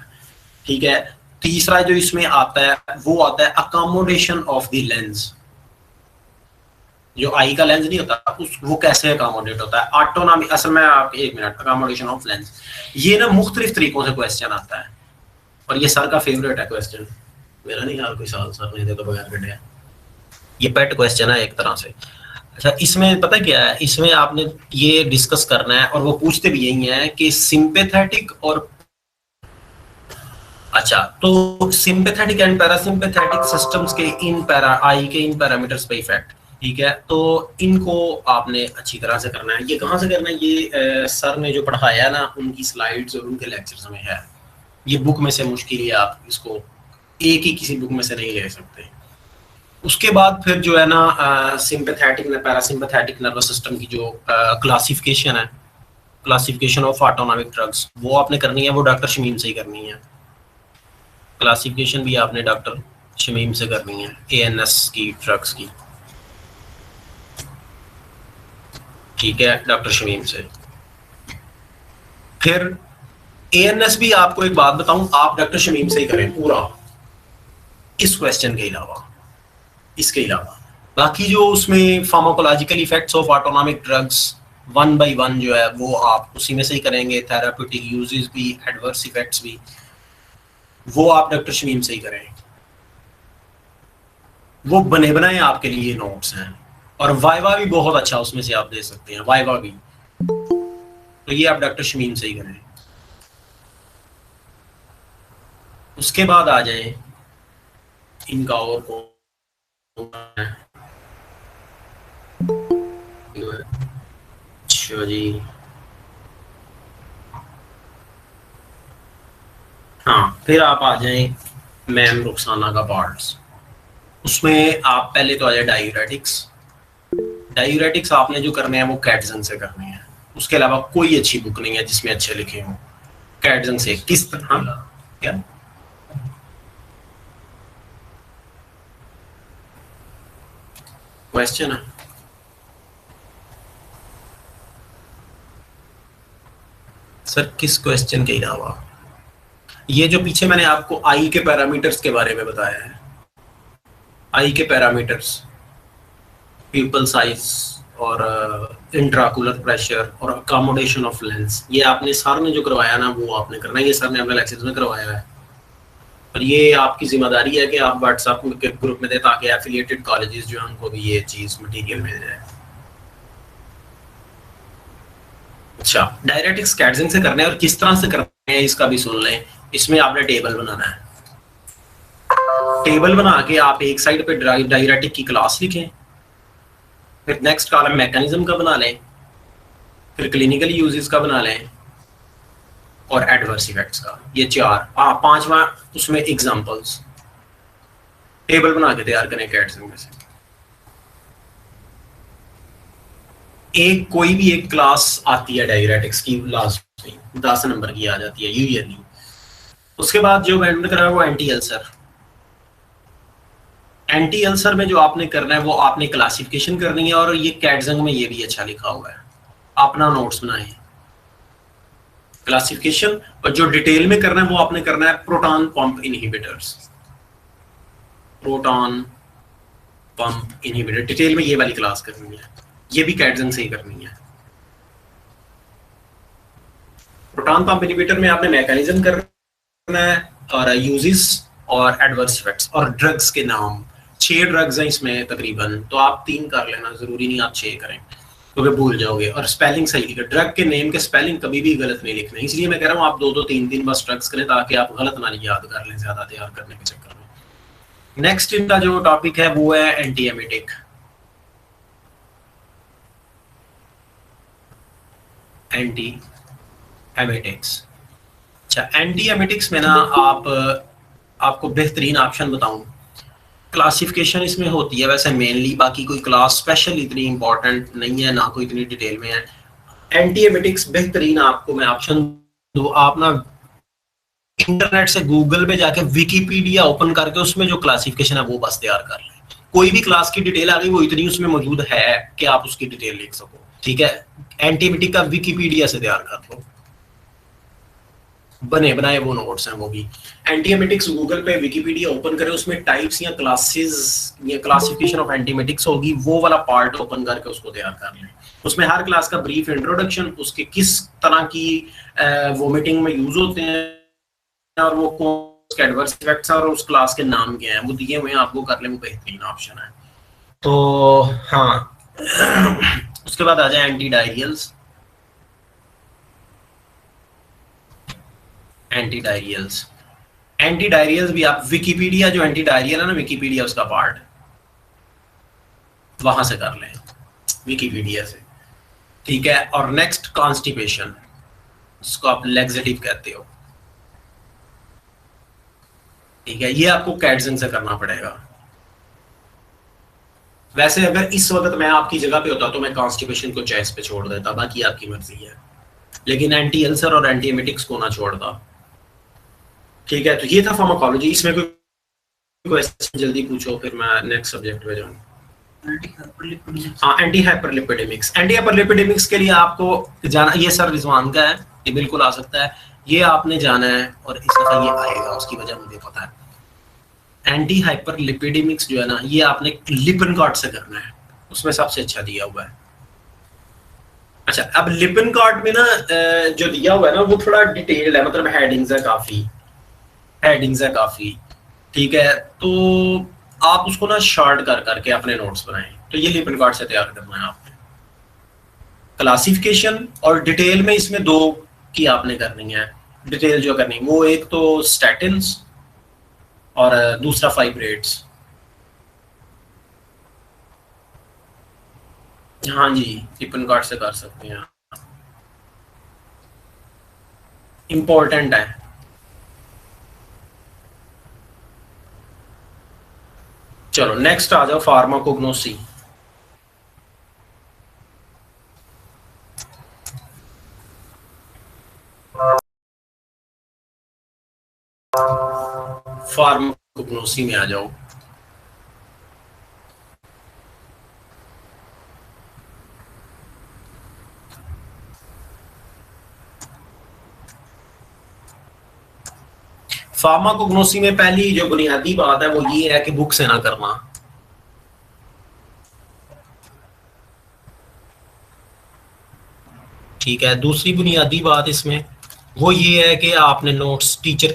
ठीक है। तीसरा जो इसमें आता है वो आता है अकोमोडेशन ऑफ द लेंस, जो आई का लेंस नहीं होता वो कैसे अकोमोडेट होता है, ऑटोनॉमी, असल में आप एक मिनट, अकोमोडेशन ऑफ लेंस, ये ना मुख्तलिफ तरीकों से क्वेश्चन आता है, और ये सर का फेवरेट है क्वेश्चन, मेरा नहीं ख्याल कोई साल सर नहीं दे तो बगैर बैठे, ये पेट क्वेश्चन है एक तरह से। अच्छा, इसमें पता क्या है, इसमें आपने ये डिस्कस करना है, और वो पूछते भी यही है कि सिंपैथेटिक और, अच्छा, तो सिंपैथेटिक एंड पैरासिम्पैथेटिक सिस्टम्स के इन आई के इन पैरामीटर्स पे इफेक्ट, ठीक है। तो इनको आपने अच्छी तरह से करना है। ये कहाँ से करना है, ये सर ने जो पढ़ाया ना उनकी स्लाइड्स और उनके लेक्चर्स में है, ये बुक में से मुश्किल है, आप इसको एक ही किसी बुक में से नहीं ले सकते। उसके बाद फिर जो है ना सिंपैथेटिक ने पैरासिम्पैथेटिक नर्वस सिस्टम की जो क्लासिफिकेशन है, क्लासिफिकेशन ऑफ ऑटोनॉमिक ड्रग्स, वो आपने करनी है, वो डॉक्टर शमीम से ही करनी है। क्लासिफिकेशन भी आपने डॉक्टर शमीम से करनी है एएनएस की ड्रग्स की, ठीक है, डॉक्टर शमीम से। फिर एएनएस भी आपको एक बात बताऊं, आप डॉक्टर शमीम से ही करें पूरा, इस क्वेश्चन के अलावा, इसके अलावा बाकी जो उसमें pharmacological effects of autonomic drugs 1 by 1 जो है वो आप उसी में से ही करेंगे, थेराप्यूटिक यूजेस भी, एडवर्स इफेक्ट्स भी, वो आप डॉक्टर शमीम से ही करें। वो बने बनाए आपके लिए नोट्स हैं, और वाइवा भी बहुत अच्छा उसमें से आप दे सकते हैं, वाइवा भी, तो ये आप डॉक्टर शमीम से ही करें। उसके बाद आ जाए इनका और कौन है? अच्छा जी, हाँ फिर आप आ जाएं मैम रुखसाना का पार्ट्स। उसमें आप पहले तो आ जाए डायूरेटिक्स। डायूरेटिक्स आपने जो करने हैं वो कैटजन से करने हैं, उसके अलावा कोई अच्छी बुक नहीं है जिसमें अच्छे लिखे हों। कैटजन से किस तरह, क्या क्वेश्चन है सर? किस क्वेश्चन के अलावा? ये जो पीछे मैंने आपको आई के पैरामीटर्स के बारे में बताया है, आई के पैरामीटर्स, पीपल साइज और इंट्राकुलर प्रेशर और अकोमोडेशन ऑफ लेंस, ये आपने सर ने जो करवाया ना वो आपने करना है, ये सर ने अपने लेक्चर में करवाया है। और ये आपकी जिम्मेदारी है कि आप व्हाट्सएप के ग्रुप में दें ताकि एफिलिएटेड कॉलेजेस जो हैं उनको भी ये चीज मटेरियल मिल जाए। अच्छा, डायरेक्टिक्स कैटजिंग से करना है और किस तरह से करना है इसका भी सुन लें। इसमें आपने टेबल बनाना है, टेबल बना के आप एक साइड पे डायरेक्टिक की क्लास लिखें, फिर नेक्स्ट कॉलम मैकेनिज्म का बना लें, फिर क्लिनिकल यूजेस का बना लें और एडवर्स इफेक्ट्स का। ये चार, पांचवा उसमें एग्जांपल्स, टेबल बना के तैयार करें कैटजिंग में से। एक कोई भी एक क्लास आती है डायरेटिक्स की लास्ट में 10 नंबर की आ जाती है यूजुअली। उसके बाद जो मैंने करा वो एंटी अल्सर। एंटी अल्सर में जो आपने करना है वो आपने क्लासिफिकेशन करनी है, और ये कैटजंग में ये भी अच्छा लिखा हुआ है, अपना नोट्स बनाए क्लासिफिकेशन। और जो डिटेल में करना है वो आपने करना है proton pump inhibitors, proton pump inhibitor detail में ये वाली क्लास करनी है, ये भी कैटजंग से ही करनी है। प्रोटॉन पंप इनहिबिटर में आपने मैकेनिज्म करना है और यूजेस और एडवर्स इफेक्ट्स और ड्रग्स के नाम। 6 ड्रग्स हैं इसमें तकरीबन, तो आप 3 कर लेना, जरूरी नहीं आप 6 करें तो फिर भूल जाओगे। और स्पेलिंग सही लिखो, ड्रग के नेम के स्पेलिंग कभी भी गलत नहीं लिखना, इसलिए मैं कह रहा हूँ आप 2-2 3-3 बस ड्रग्स करें ताकि आप गलत ना याद कर लें ज्यादा तैयार करने के चक्कर में। नेक्स्ट इनका जो टॉपिक है वो है एंटी एमिटिक। एंटी एमिटिक्स, अच्छा एंटी एमिटिक्स में ना आपको बेहतरीन ऑप्शन बताऊं, क्लासिफिकेशन इसमें होती है वैसे मेनली, बाकी कोई क्लास स्पेशल इतनी इंपॉर्टेंट नहीं है, ना कोई इतनी डिटेल में है। एंटी एमिटिक्स बेहतरीन आपको मैं ऑप्शन दो, आप ना इंटरनेट से गूगल पे जाके विकिपीडिया ओपन करके उसमें जो क्लासिफिकेशन है वो बस तैयार कर लें। कोई भी क्लास की डिटेल आ गई वो इतनी उसमें मौजूद है कि आप उसकी डिटेल लिख सको, ठीक है। एंटी एमिटिक का विकिपीडिया से तैयार कर लो, बने बनाए वो नोट्स हैं वो भी। एंटी एमिटिक्स गूगल पे विकिपीडिया ओपन करें, उसमें टाइप्स या क्लासेस या क्लासिफिकेशन ऑफ एंटी एमिटिक्स होगी, वो वाला पार्ट ओपन करके उसको तैयार कर लें। उसमें हर क्लास का ब्रीफ इंट्रोडक्शन, उसके किस तरह की वोमिटिंग में यूज होते हैं और वो कौन एडवर्स इफेक्ट्स और उस क्लास के नाम क्या हैं वो दिए हुए हैं, आप वो कर लें, वो बेहतरीन ऑप्शन है। तो हाँ उसके बाद आ जाए एंटी डायरियल्स। एंटी डायरियल्स, एंटी डायरियल्स भी आप विकिपीडिया जो एंटी डायरियल है ना, विकिपीडिया उसका पार्ट वहां से कर लें, विकिपीडिया से, ठीक है। और नेक्स्ट कॉन्स्टिपेशन, उसको आप लैक्सेटिव कहते हो, ठीक है। ये आपको कैटजिंग से करना पड़ेगा। वैसे अगर इस वक्त मैं आपकी जगह पे होता तो मैं कॉन्स्टिपेशन को चॉइस पे छोड़ देता, बाकी आपकी मर्जी है, लेकिन एंटी अल्सर और एंटी एमिटिक्स को ना छोड़ता, ठीक है। तो ये था फार्माकोलॉजी। इसमें कोई क्वेश्चन जल्दी पूछो फिर मैं नेक्स्ट सब्जेक्ट पे जाऊँ। हाँ, एंटी हाइपरलिपिडेमिक्स। एंटी हाइपरलिपिडेमिक्स के लिए आपको जाना, ये सर रिजवान का है, ये बिल्कुल आ सकता है, ये आपने जाना है और इस दफा ये आएगा, उसकी वजह मुझे पता है। एंटी हाइपरलिपिडेमिक्स जो है ना, ये आपने लिपिनकॉर्ट से करना है, उसमें सबसे अच्छा दिया हुआ है। अच्छा, अब लिपिनकॉर्ट में ना जो दिया हुआ है ना वो थोड़ा डिटेल्ड है, मतलब हेडिंग्स है काफी, हेडिंग्स है काफी, ठीक है। तो आप उसको ना शॉर्ट कर करके अपने नोट्स बनाएं, तो ये लिपिनकॉर्ट से तैयार करना है आपने। क्लासिफिकेशन और डिटेल में इसमें 2 की आपने करनी है, डिटेल जो करनी है वो, एक तो स्टैटिन्स और दूसरा फाइब्रेट्स। हाँ जी, रिपन कार्ड से कर सकते हैं, इम्पोर्टेंट है। चलो नेक्स्ट आ जाओ, फार्माकोग्नोसी। फार्माकोग्नोसी में आ जाओ। फार्माकोग्नोसी में पहली जो बुनियादी बात है वो ये है कि बुक से ना करना। ठीक है, दूसरी बुनियादी बात इसमें वो ये है कि आपने नोट्स टीचर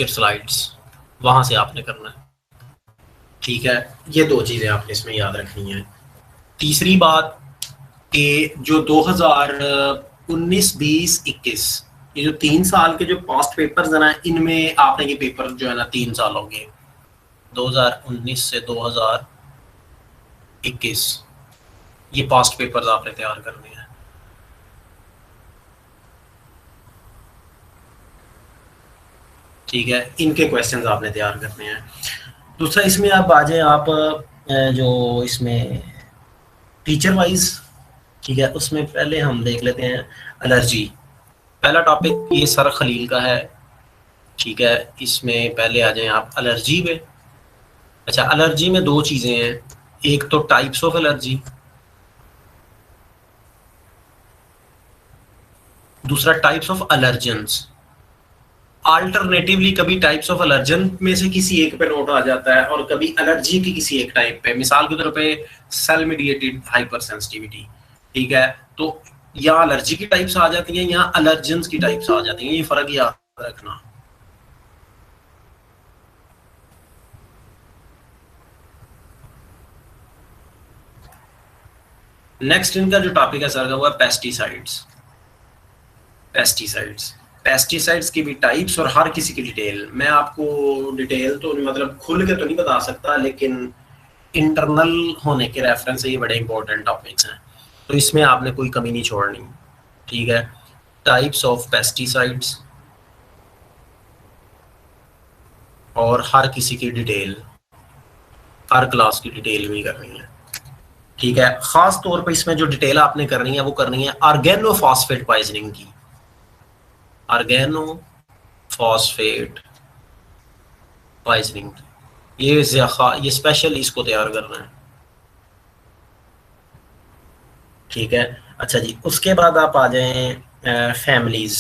स्लाइड्स वहां से आपने करना है। ठीक है, ये दो चीजें आपने इसमें याद रखनी है। तीसरी बात कि जो 2019, 20, 21 ये जो 3 साल के जो पास्ट पेपर्स है ना, इनमें आपने ये पेपर जो है ना 3 साल हो गए, 2019 से 2021 ये पास्ट पेपर्स आपने तैयार करने हैं। ठीक है, इनके क्वेश्चंस आपने तैयार करने हैं। दूसरा इसमें आप आ जाए, आप जो इसमें टीचर वाइज, ठीक है, उसमें पहले हम देख लेते हैं एलर्जी। पहला टॉपिक ये सर खलील का है। ठीक है, इसमें पहले आ जाएं आप एलर्जी में। अच्छा, एलर्जी में दो चीज़ें हैं, एक तो टाइप्स ऑफ एलर्जी, दूसरा टाइप्स ऑफ एलर्जेंस। अल्टरनेटिवली कभी टाइप्स ऑफ एलर्जन में से किसी एक पे नोट आ जाता है और कभी एलर्जी की किसी एक टाइप पे। मिसाल के तौर पे सेल मीडिएटेड हाइपर सेंसिटिविटी। ठीक है, तो यहाँ एलर्जी की टाइप्स आ जाती हैं, यहाँ एलर्जेंस की टाइप्स आ जाती हैं, ये फर्क याद रखना। नेक्स्ट इनका जो टॉपिक है सर का वो है पेस्टिसाइड्स। पेस्टिसाइड्स की भी टाइप्स और हर किसी की डिटेल। मैं आपको डिटेल तो मतलब खुल के तो नहीं बता सकता, लेकिन इंटरनल होने के रेफरेंस से ये बड़े इंपॉर्टेंट टॉपिक्स हैं, तो इसमें आपने कोई कमी नहीं छोड़नी। ठीक है, टाइप्स ऑफ पेस्टिसाइड्स और हर किसी की डिटेल, हर क्लास की डिटेल भी करनी है। ठीक है, खास तौर पर इसमें जो डिटेल आपने करनी है वो करनी है ऑर्गेनोफॉस्फेट पॉइजनिंग की। ऑर्गेनोफॉस्फेट पॉइजनिंग, ये स्पेशल इसको तैयार करना है। ठीक है, अच्छा जी, उसके बाद आप आ जाएं फैमिलीज,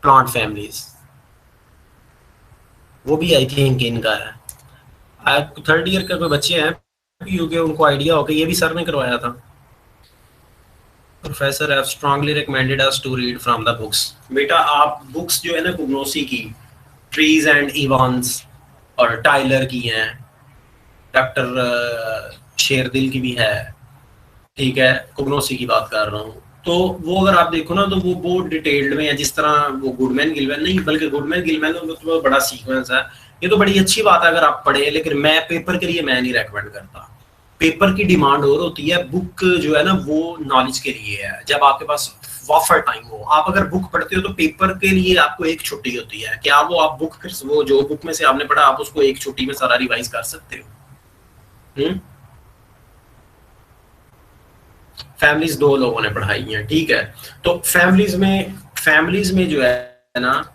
प्लांट फैमिलीज, वो भी आई थिंक इनका है। थर्ड ईयर का कोई बच्चे हैं क्योंकि उनको आइडिया हो कि ये भी सर ने करवाया था। Professor have strongly recommended us to read from the books. बेटा आप बुक्स जो है ना कुग्नोसी की, ट्रीज एंड इवांस और टाइलर की हैं, डॉक्टर शेरदिल की भी है। ठीक है, कुग्नोसी की बात कर रहा हूँ, तो वो अगर आप देखो ना तो वो बहुत डिटेल्ड में है। जिस तरह वो गुडमैन गिलमैन नहीं, बल्कि गुडमैन गिलमैन तो बड़ा सीक्वेंस है, ये तो बड़ी अच्छी बात है अगर आप पढ़े, लेकिन मैं पेपर के लिए मैं नहीं रेकमेंड करता। पेपर की डिमांड और होती है, बुक जो है ना वो नॉलेज के लिए है, जब आपके पास वाफर टाइम हो। आप अगर बुक पढ़ते हो तो पेपर के लिए आपको एक छुट्टी होती है, क्या वो आप बुक वो जो बुक में से आपने पढ़ा आप उसको एक छुट्टी में सारा रिवाइज कर सकते हो? फैमिलीज दो लोगों ने पढ़ाई है। ठीक है, तो फैमिलीज में जो है ना,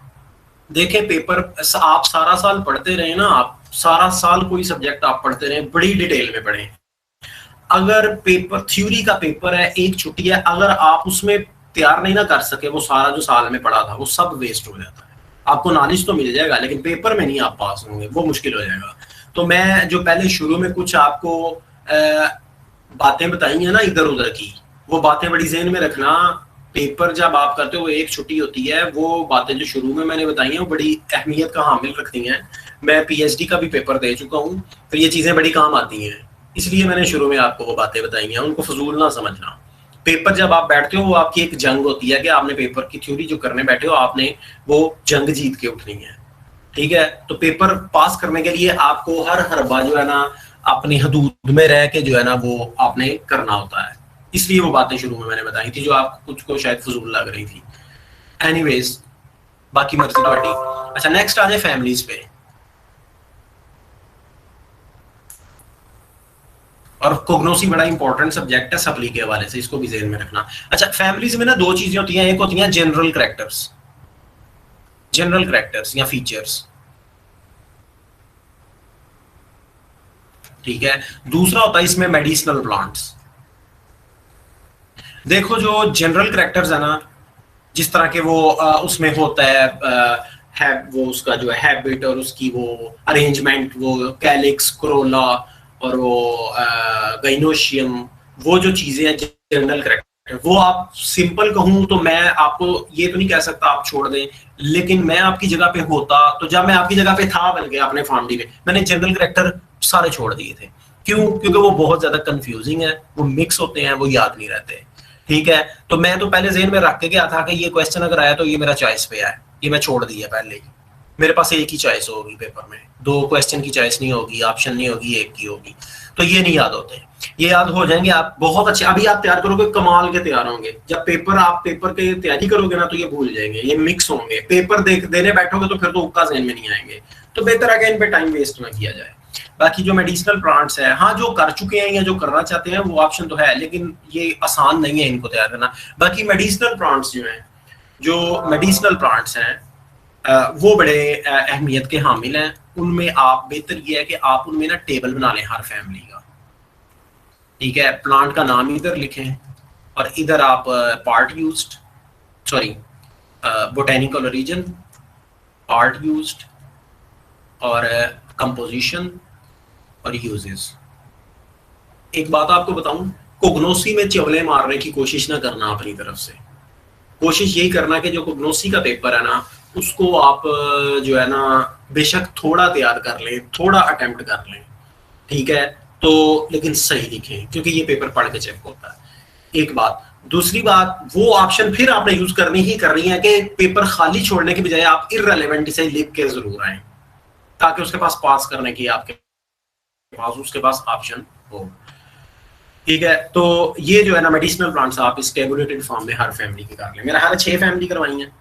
देखें पेपर आप सारा साल पढ़ते रहे ना, आप सारा साल कोई सब्जेक्ट आप पढ़ते रहे, बड़ी डिटेल में पढ़ें। अगर पेपर थ्योरी का पेपर है, एक छुट्टी है, अगर आप उसमें तैयार नहीं ना कर सके, वो सारा जो साल में पढ़ा था वो सब वेस्ट हो जाता है। आपको नॉलेज तो मिल जाएगा लेकिन पेपर में नहीं आप पास होंगे, वो मुश्किल हो जाएगा। तो मैं जो पहले शुरू में कुछ आपको बातें बताई है ना इधर उधर की, वो बातें बड़ी ज़हन में रखना। पेपर जब आप करते हो एक छुट्टी होती है, वो बातें जो शुरू में मैंने बताई हैं वो बड़ी अहमियत का हामिल रखती हैं। मैं पीएचडी का भी पेपर दे चुका हूँ, तो ये चीज़ें बड़ी काम आती हैं, इसलिए मैंने शुरू में आपको वो बातें बताई हैं, उनको फजूल ना समझना। पेपर जब आप बैठते हो वो आपकी एक जंग होती है कि आपने पेपर की थ्योरी जो करने बैठे हो आपने वो जंग जीत के उठनी है, ठीक है। तो पेपर पास करने के लिए आपको हर हरबा जो है ना अपनी हदूद में रह के जो है ना वो आपने करना होता है। इसलिए वो बातें शुरू में मैंने बताई थी जो आपको कुछ को शायद फजूल लग रही थी। एनीवेज बाकी मर्जी थोड़ी। अच्छा नेक्स्ट आ जाए फैमिलीज पे। और कोग्नोसी बड़ा इंपॉर्टेंट सब्जेक्ट है सप्ली के हवाले से, इसको भी ज़हन में रखना। अच्छा फैमिलीज में ना दो चीजें होती हैं, एक होती हैं जनरल कैरेक्टर्स, जनरल कैरेक्टर्स या फीचर्स, ठीक है। दूसरा होता है इसमें मेडिसिनल प्लांट्स। देखो जो जनरल कैरेक्टर्स है ना, जिस तरह के वो उसमें होता है वो उसका जो है हैबिट और उसकी वो अरेंजमेंट, वो कैलिक्स क्रोला और वो गाइनोशियम, वो जो चीजें हैं जनरल कैरेक्टर, वो आप सिंपल कहूं तो मैं आपको ये तो नहीं कह सकता आप छोड़ दें, लेकिन मैं आपकी जगह पे होता तो जब मैं आपकी जगह पे था बल्कि अपने फैमिली में, मैंने जनरल कैरेक्टर सारे छोड़ दिए थे। क्यों? क्योंकि वो बहुत ज्यादा कंफ्यूजिंग है, वो मिक्स होते हैं, वो याद नहीं रहते, ठीक है। तो मैं तो पहले जेहन में रख के गया था कि ये क्वेश्चन अगर आया तो ये मेरा चॉइस पे है, ये मैं छोड़ दिया पहले ही। मेरे पास एक ही चॉइस होगी पेपर में, दो क्वेश्चन की चॉइस नहीं होगी, ऑप्शन नहीं होगी, एक की होगी। तो ये नहीं याद होते, ये याद हो जाएंगे आप बहुत अच्छे। अभी आप तैयार करोगे कमाल के तैयार होंगे, जब पेपर आप पेपर की तैयारी करोगे ना तो ये भूल जाएंगे, ये मिक्स होंगे। पेपर देने बैठोगे तो फिर तो उक्का जहन में नहीं आएंगे। तो बेहतर है कि इन पे टाइम वेस्ट ना किया जाए। बाकी जो मेडिसिनल प्लांट्स है, हाँ जो कर चुके हैं या जो करना चाहते हैं वो ऑप्शन तो है, लेकिन ये आसान नहीं है इनको तैयार करना। बाकी मेडिसिनल प्लांट्स जो हैं, जो मेडिसिनल प्लांट्स हैं वो बड़े अहमियत के हामिल हैं। उनमें आप बेहतर ये है कि आप उनमें ना टेबल बना लें हर फैमिली का, ठीक है। प्लांट का नाम इधर लिखें और इधर आप part used, sorry botanical origin, part used और कंपोजिशन और यूजेस। एक बात आपको बताऊं, कोग्नोसी में चवले मारने की कोशिश ना करना अपनी तरफ से। कोशिश यही करना कि जो कोग्नोसी का पेपर है ना उसको आप जो है ना बेशक थोड़ा तैयार कर लें, थोड़ा अटेम्प्ट कर लें, ठीक है। तो लेकिन सही लिखें क्योंकि ये पेपर पढ़ के चेक होता है, एक बात। दूसरी बात, वो ऑप्शन फिर आपने यूज करनी है कि पेपर खाली छोड़ने की बजाय आप इररेलेवेंट से लिख के जरूर आए, ताकि उसके पास करने की आपके पास उसके पास ऑप्शन हो, ठीक है। तो ये जो है ना मेडिसिनल प्लांट्स आप इस टेबुलेटेड फॉर्म में हर फैमिली की कर लें। मेरा ख्याल है 6 फैमिली करवाई हैं,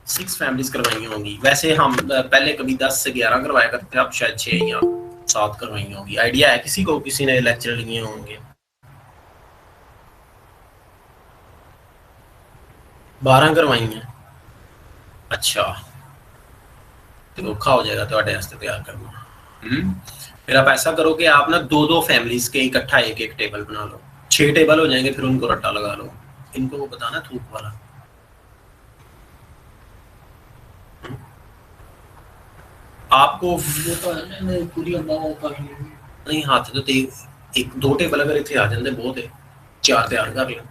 6 फैमिलीज करवाई होंगी। वैसे हम पहले कभी 10 से 11 करवाया करते थे, अब शायद 6 या 7 करवाई होंगी। आइडिया है किसी को? किसी ने लेक्चर लिए होंगे? 12 करवाई हैं। अच्छा तो धोखा हो जाएगा थोड़े वास्ते तैयार करना। फिर आप ऐसा करो कि आप ना 2-2 फैमिलीज के इकट्ठा एक टेबल बना लो, 6 टेबल हो जाएंगे, फिर उनको रट्टा लगा लो। इनको वो बताना थूक वाला। आपको पूरी नहीं हाथ तो एक 2 टेबल अगर इतने आ जाते बहुत है, 4 तैयार कर लें।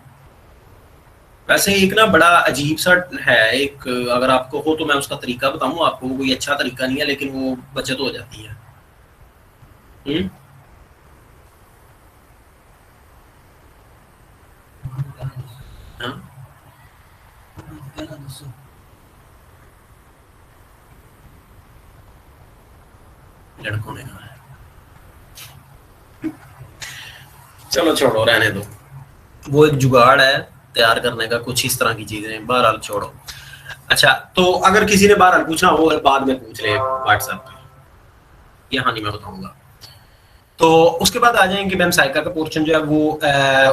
वैसे एक ना बड़ा अजीब सा है एक, अगर आपको हो तो मैं उसका तरीका बताऊं आपको। कोई अच्छा तरीका नहीं है लेकिन वो बचत हो जाती है। हाँ? लड़कों ने कहा है, चलो छोड़ो रहने दो। वो एक जुगाड़ है तैयार करने का, कुछ इस तरह की चीजें, बहरहाल छोड़ो। अच्छा तो अगर किसी ने बहरहाल पूछना हो बाद में पूछ ले व्हाट्सएप पे, यहाँ नहीं मैं बताऊंगा। तो उसके बाद आ जाएंगे मैम साइका का पोर्शन जो है वो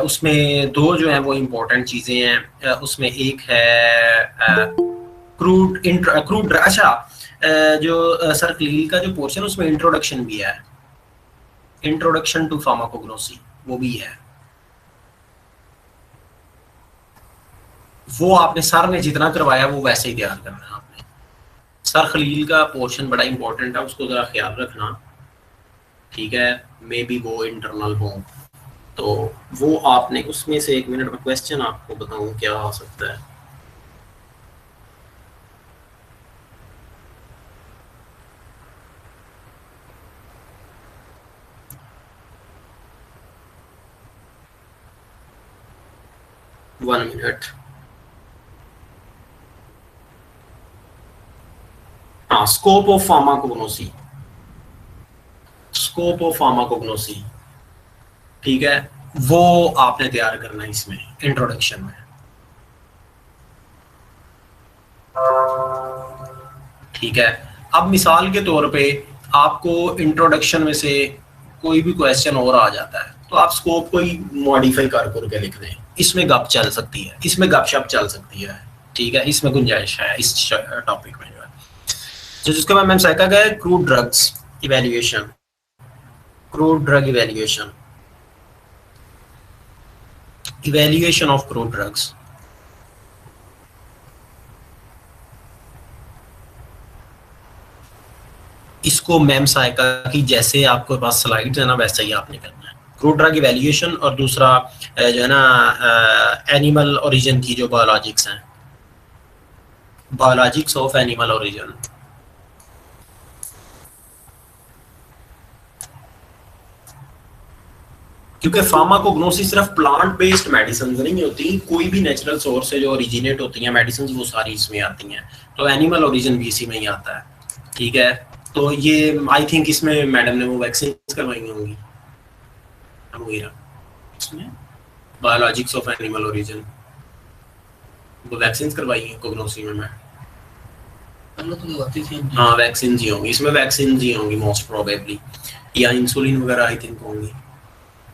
उसमें 2 जो है वो इम्पोर्टेंट चीजें हैं। उसमें एक है क्रूड अच्छा जो सर क्लील का जो पोर्शन उसमें इंट्रोडक्शन भी है, इंट्रोडक्शन टू फार्माकोग्नोसी वो भी है। वो आपने सर ने जितना करवाया वो वैसे ही तैयार करना है आपने। सर खलील का पोर्शन बड़ा इंपॉर्टेंट है, उसको जरा ख्याल रखना, ठीक है। मे बी वो इंटरनल हो तो वो आपने उसमें से 1 मिनट में क्वेश्चन आपको बताऊं क्या हो सकता है। 1 मिनट। हाँ, scope of pharmacognosy, scope of pharmacognosy, ठीक है, वो आपने तैयार करना है इसमें इंट्रोडक्शन में, ठीक है। अब मिसाल के तौर पे आपको इंट्रोडक्शन में से कोई भी क्वेश्चन और आ जाता है तो आप स्कोप को ही मॉडिफाई कर करके लिख दें, इसमें गप चल सकती है, इसमें गपशप चल सकती है, ठीक है, इसमें गुंजाइश है इस टॉपिक में जो है। तो जिसके बाद मैम साइका का है crude drugs evaluation, crude drug evaluation, evaluation of crude drugs. इसको मैम साइका की जैसे आपके पास स्लाइड्स है ना वैसे ही आपने करना है, क्रूड ड्रग इवैल्यूएशन, और दूसरा जो है ना एनिमल ओरिजिन की जो बायोलॉजिक्स हैं, बायोलॉजिक्स ऑफ एनिमल ओरिजिन। क्योंकि फार्माकोग्नोसिस सिर्फ प्लांट बेस्ड मेडिसिन नहीं होती, कोई भी नेचुरल सोर्स से जो ओरिजिनेट होती हैं मेडिसिन वो सारी इसमें आती हैं, तो एनिमल ओरिजिन भी इसी में ही आता है, ठीक है। तो ये आई थिंक इसमें मैडम ने वो वैक्सीन करवाई होंगी इसमें, बायोलॉजिक्स ऑफ एनिमल ओरिजिन, वो वैक्सीन करवाई है कोग्नोसी में। मैं हाँ वैक्सीन ही होंगी इसमें, वैक्सीन ही होंगी मोस्ट प्रोबेबली, या इंसुलिन वगैरह आई थिंक होंगी।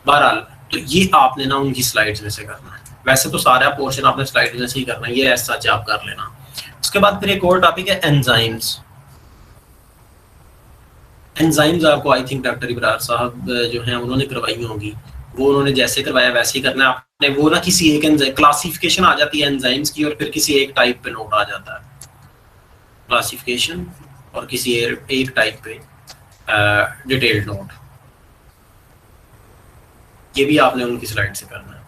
बहरहाल तो ये आपने ना उनकी स्लाइड्स में से करना है, वैसे तो सारा पोर्शन आपने स्लाइड्स में से ही करना है, ये ऐसा सच आप कर लेना। उसके बाद फिर एक और टॉपिक है एंजाइम्स। एंजाइम्स आपको आई थिंक डॉक्टर इब्रार साहब जो हैं उन्होंने करवाई होंगी, वो उन्होंने जैसे करवाया वैसे ही करना है आपने। वो ना किसी एक क्लासिफिकेशन आ जाती है एंजाइम्स की, और फिर किसी एक टाइप पे नोट आ जाता है, क्लासिफिकेशन और किसी एक टाइप पे डिटेल्ड नोट, ये भी आपने उनकी स्लाइड से करना है,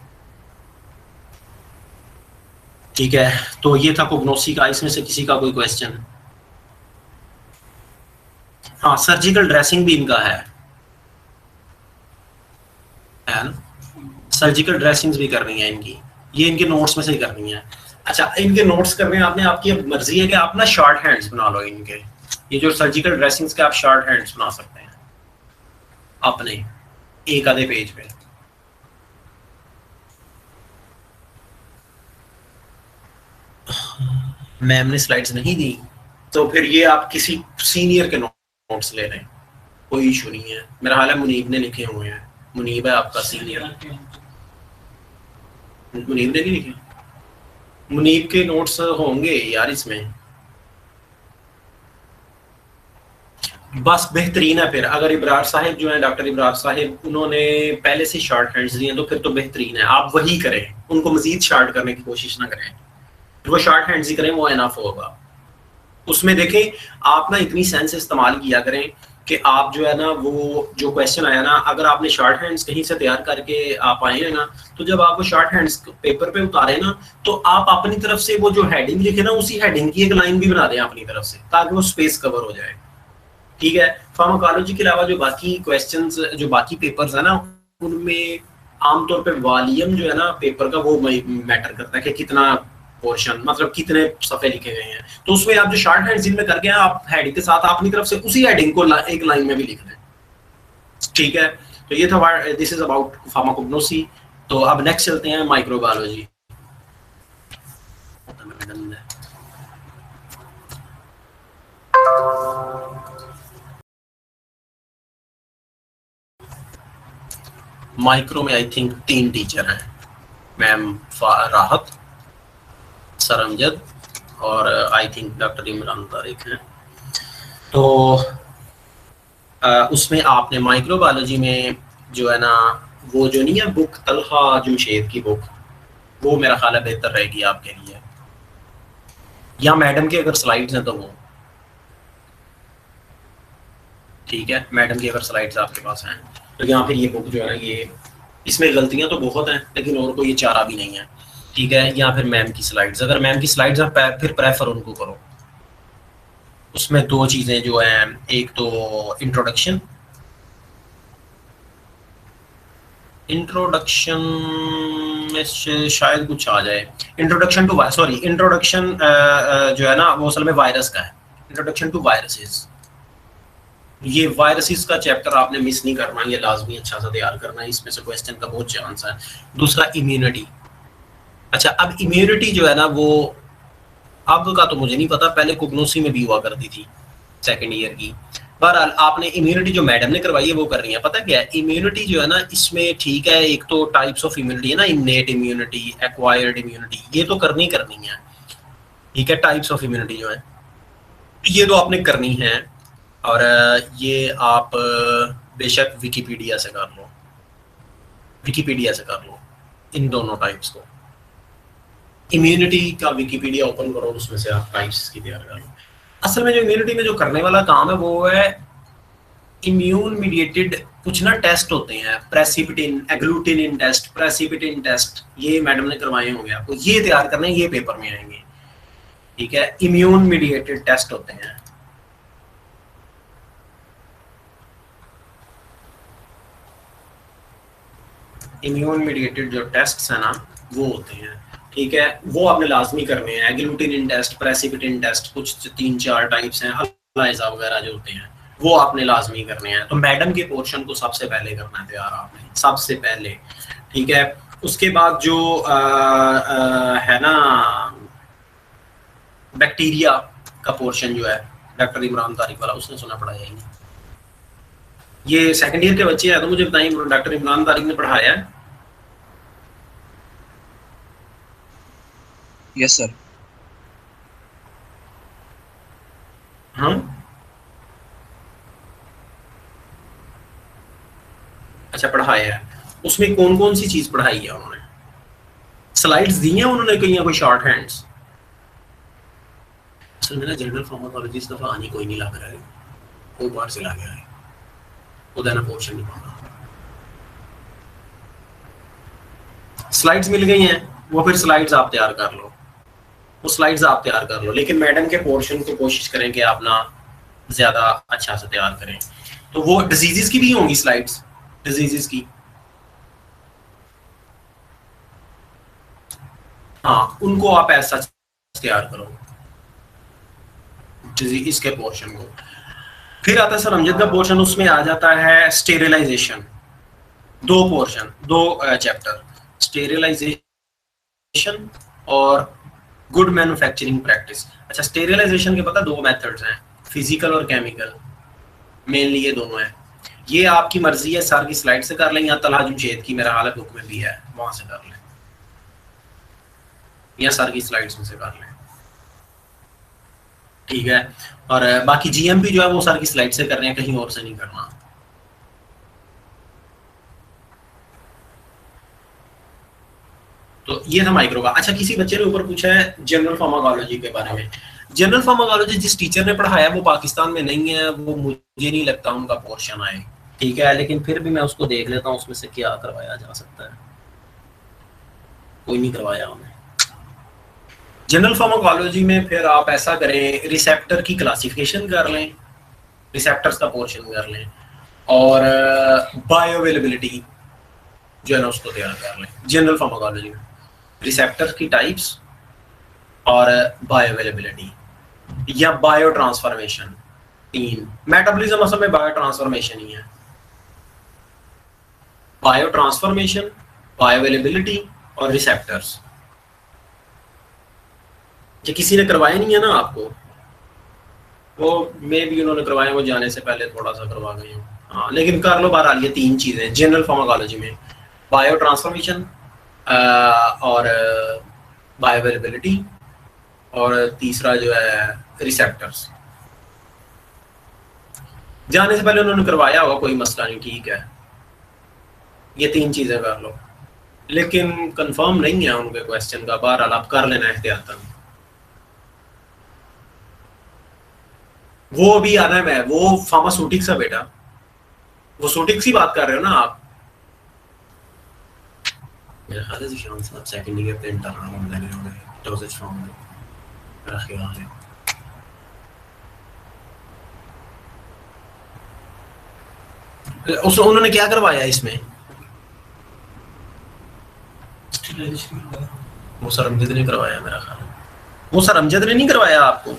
ठीक है। तो ये था कोग्नोसी का। इसमें से किसी का कोई क्वेश्चन? हाँ, सर्जिकल ड्रेसिंग भी इनका है ना, सर्जिकल ड्रेसिंग्स भी करनी है इनकी, ये इनके नोट्स में से ही करनी है। अच्छा, इनके नोट्स करने हैं आपने, आपकी मर्जी है कि आप ना शॉर्ट हैंड्स बना लो इनके, ये जो सर्जिकल ड्रेसिंग्स के आप शॉर्ट हैंड्स बना सकते हैं अपने एक आधे पेज पे। मैम ने स्लाइड्स नहीं दी तो फिर ये आप किसी सीनियर के नोट्स ले लें, कोई इशू नहीं है। मेरा हाल है मुनीब ने लिखे हुए हैं, मुनीब है आपका सीनियर, मुनीब ने नहीं लिखे, मुनीब के नोट्स होंगे यार इसमें, बस बेहतरीन है। फिर अगर इब्रार साहिब जो है, डॉक्टर इब्रार साहिब, उन्होंने पहले से शॉर्ट हैंड्स दिए तो फिर तो बेहतरीन है, आप वही करें, उनको मजीद शॉर्ट करने की कोशिश ना करें, वो शॉर्ट हैंड्स ही करें, वो एनफ होगा। उसमें देखें आप ना इतनी सेंस इस्तेमाल किया करें कि आप जो है ना वो जो क्वेश्चन आया ना, अगर आपने शॉर्ट हैंड्स कहीं से तैयार करके आप आए हैं ना, तो जब आप वो शॉर्ट हैंड्स पेपर पे उतारे ना, तो आप अपनी तरफ से वो जो हेडिंग लिखे ना, उसी हेडिंग की एक लाइन भी बना दें अपनी तरफ से, ताकि वो स्पेस कवर हो जाए, ठीक है। फार्माकोलॉजी के अलावा जो बाकी क्वेश्चंस, जो बाकी पेपर्स है ना, उनमें आमतौर पे वॉल्यूम जो है ना पेपर का वो मैटर करता है कि कितना पोर्शन, मतलब कितने सफे लिखे गए हैं। तो उसमें आप जो शॉर्ट हैंड जिनमें करके हैं, आप हेडिंग के साथ अपनी तरफ से उसी हेडिंग को एक लाइन में भी लिख दें, ठीक है। तो ये था दिस इज अबाउट फार्माकोग्नोसी। तो अब नेक्स्ट चलते हैं माइक्रोबायोलॉजी। माइक्रो में आई थिंक 3 टीचर हैं, मैम राहत, सर अमजद और I think doctor Imran Tariq हैं। तो उसमें आपने माइक्रोबायोलॉजी में जो है ना, वो जो नहीं है बुक तलहा जमशेद की बुक, वो मेरा ख्याल है बेहतर रहेगी आपके लिए, या मैडम के अगर स्लाइड्स हैं तो वो ठीक है, मैडम की अगर स्लाइड्स आपके पास हैं तो यहाँ फिर ये बुक जो है ना, ये इसमें गलतियां तो बहुत हैं लेकिन और कोई ये चारा भी नहीं है, ठीक है। या फिर मैम की स्लाइड्स, अगर मैम की स्लाइड्स हैं फिर प्रेफर उनको करो। उसमें 2 चीजें जो हैं, एक तो इंट्रोडक्शन में से शायद कुछ आ जाए। इंट्रोडक्शन टू इंट्रोडक्शन जो है ना वो असल में वायरस का है। इंट्रोडक्शन टू वायरसेस, ये वायरसेस का चैप्टर आपने मिस नहीं करना, ये लाजमी अच्छा सा तैयार करना है, इसमें से क्वेश्चन का बहुत चांस है। दूसरा इम्यूनिटी। अच्छा, अब इम्यूनिटी जो है ना वो अब का तो मुझे नहीं पता, पहले कुगनोसी में भी हुआ करती थी सेकंड ईयर की। बहरहाल आपने इम्यूनिटी जो मैडम ने करवाई है वो कर रही है। पता क्या है इम्यूनिटी जो है ना इसमें, ठीक है, एक तो टाइप्स ऑफ इम्यूनिटी है ना, इनेट इम्यूनिटी, एक्वायर्ड इम्यूनिटी, ये तो करनी है, ठीक है। टाइप्स ऑफ इम्यूनिटी जो है ये तो आपने करनी है, और ये आप बेशक विकिपीडिया से कर लो, इन दोनों टाइप्स को। इम्यूनिटी का विकिपीडिया ओपन करो, उसमें से आप टाइप्स की तैयार कर लो। असल में जो इम्यूनिटी में जो करने वाला काम है वो है इम्यून मीडिएटेड कुछ ना टेस्ट होते हैं, प्रेसिपिटिन, एग्लूटिनिन टेस्ट, प्रेसिपिटिन टेस्ट, ये मैडम ने करवाए होंगे आपको, ये तैयार करने, ये पेपर में आएंगे, ठीक है। इम्यून मीडिएटेड टेस्ट होते हैं। इम्यून मीडिएटेड जो टेस्ट है ना वो होते हैं, ठीक है, वो आपने लाजमी करने हैं। एग्लूटिनिन टेस्ट, प्रेसिपिटिन टेस्ट, कुछ 3-4 टाइप्स हैं, अलाइजा वगैरह जो होते हैं वो आपने लाजमी करने हैं। तो मैडम के पोर्शन को सबसे पहले करना है तैयार आपने, सबसे पहले, ठीक है। उसके बाद जो है ना बैक्टीरिया का पोर्शन जो है डॉक्टर इमरान तारिक वाला, उसने सुना पढ़ाया ही नहीं। ये सेकंड ईयर के बच्चे हैं तो मुझे बताइए, डॉक्टर इमरान तारिक ने पढ़ाया है? Yes sir. हाँ, अच्छा पढ़ाया है। उसमें कौन कौन सी चीज पढ़ाई है उन्होंने? स्लाइड्स दी हैं उन्होंने कहीं, या कोई शॉर्ट हैंड्स? असल में ना जनरल फार्माकोलॉजी इस दफा आनी कोई नहीं लग रहा है, वो बाहर से ला गया है, उधर ना पोर्शन नहीं पढ़ा। स्लाइड्स मिल गई हैं, वो फिर स्लाइड्स आप तैयार कर लो, वो स्लाइड्स आप तैयार कर लो, लेकिन मैडम के पोर्शन को कोशिश करें कि आप ना ज्यादा अच्छा से तैयार करें। तो वो डिजीजेस की भी होंगी स्लाइड्स, डिजीजेस की, हाँ, उनको आप ऐसा तैयार करो डिजीज के पोर्शन को। फिर आता है सर अमजद का पोर्शन, उसमें आ जाता है स्टेरिलाइजेशन। दो पोर्शन, दो चैप्टर, स्टेरिलाइजेशन और गुड मैन्युफैक्चरिंग प्रैक्टिस। अच्छा, स्टेरिलाइजेशन के पता दो मेथड्स हैं, फिजिकल और केमिकल, मेनली ये दोनों हैं। ये आपकी मर्जी है, सर की स्लाइड से कर लें या तलहा जुमशेद की मेरा हाल बुक में भी है वहां से कर लें, या सर की स्लाइड्स में से कर लें, ठीक है। और बाकी जीएमपी जो है वो सर की स्लाइड से कर रहे हैं, कहीं और से नहीं करना। तो ये था माइक्रो का। अच्छा, किसी बच्चे ने ऊपर पूछा है जनरल फार्माकोलॉजी के बारे में। जनरल फार्माकोलॉजी जिस टीचर ने पढ़ाया वो पाकिस्तान में नहीं है, वो मुझे नहीं लगता उनका पोर्शन आए, ठीक है, लेकिन फिर भी मैं उसको देख लेता हूँ उसमें से क्या करवाया जा सकता है। कोई नहीं करवाया उन्हें जनरल फार्माकोलॉजी में। फिर आप ऐसा करें, रिसेप्टर की क्लासिफिकेशन कर लें, रिसेप्टर्स का पोर्शन कर लें, और बायोअवेलेबिलिटी जो है ना उसको तैयार कर लें जनरल फार्माकोलॉजी में। रिसेप्टर की टाइप्स और बायोअवेलेबिलिटी या बायो ट्रांसफॉर्मेशन, 3। मेटाबॉलिज्म असल में बायो ट्रांसफॉर्मेशन ही है। बायो ट्रांसफॉर्मेशन, बायोअवेलेबिलिटी और रिसेप्टर्स। ये किसी ने करवाया नहीं है ना आपको, वो मे भी उन्होंने करवाया, वो जाने से पहले थोड़ा सा करवा गए हो, हाँ, लेकिन कर लो बहरहाल। ये 3 चीजें जनरल फार्माकोलॉजी में, बायो ट्रांसफॉर्मेशन और बायोअवेलेबिलिटी, और तीसरा जो है रिसेप्टर्स। जाने से पहले उन्होंने करवाया होगा, कोई मसला नहीं, ठीक है। ये 3 चीजें कर लो, लेकिन कंफर्म नहीं है उनके क्वेश्चन का, बहरहाल आप कर लेना एहतियातन। वो अभी आना है, वो फार्मास्यूटिक्स है बेटा, वो सूटिक्स की बात कर रहे हो ना आप? मेरा ख्याल है शाम साहब सेकंड ईयर पे इंटर्न ऑनलाइन होंगे, डोसेज फॉर्म में मेरा ख्याल है। उन्होंने क्या करवाया इसमें? वो सर अमजद ने करवाया मेरा ख्याल। वो सर अमजद ने नहीं करवाया आपको?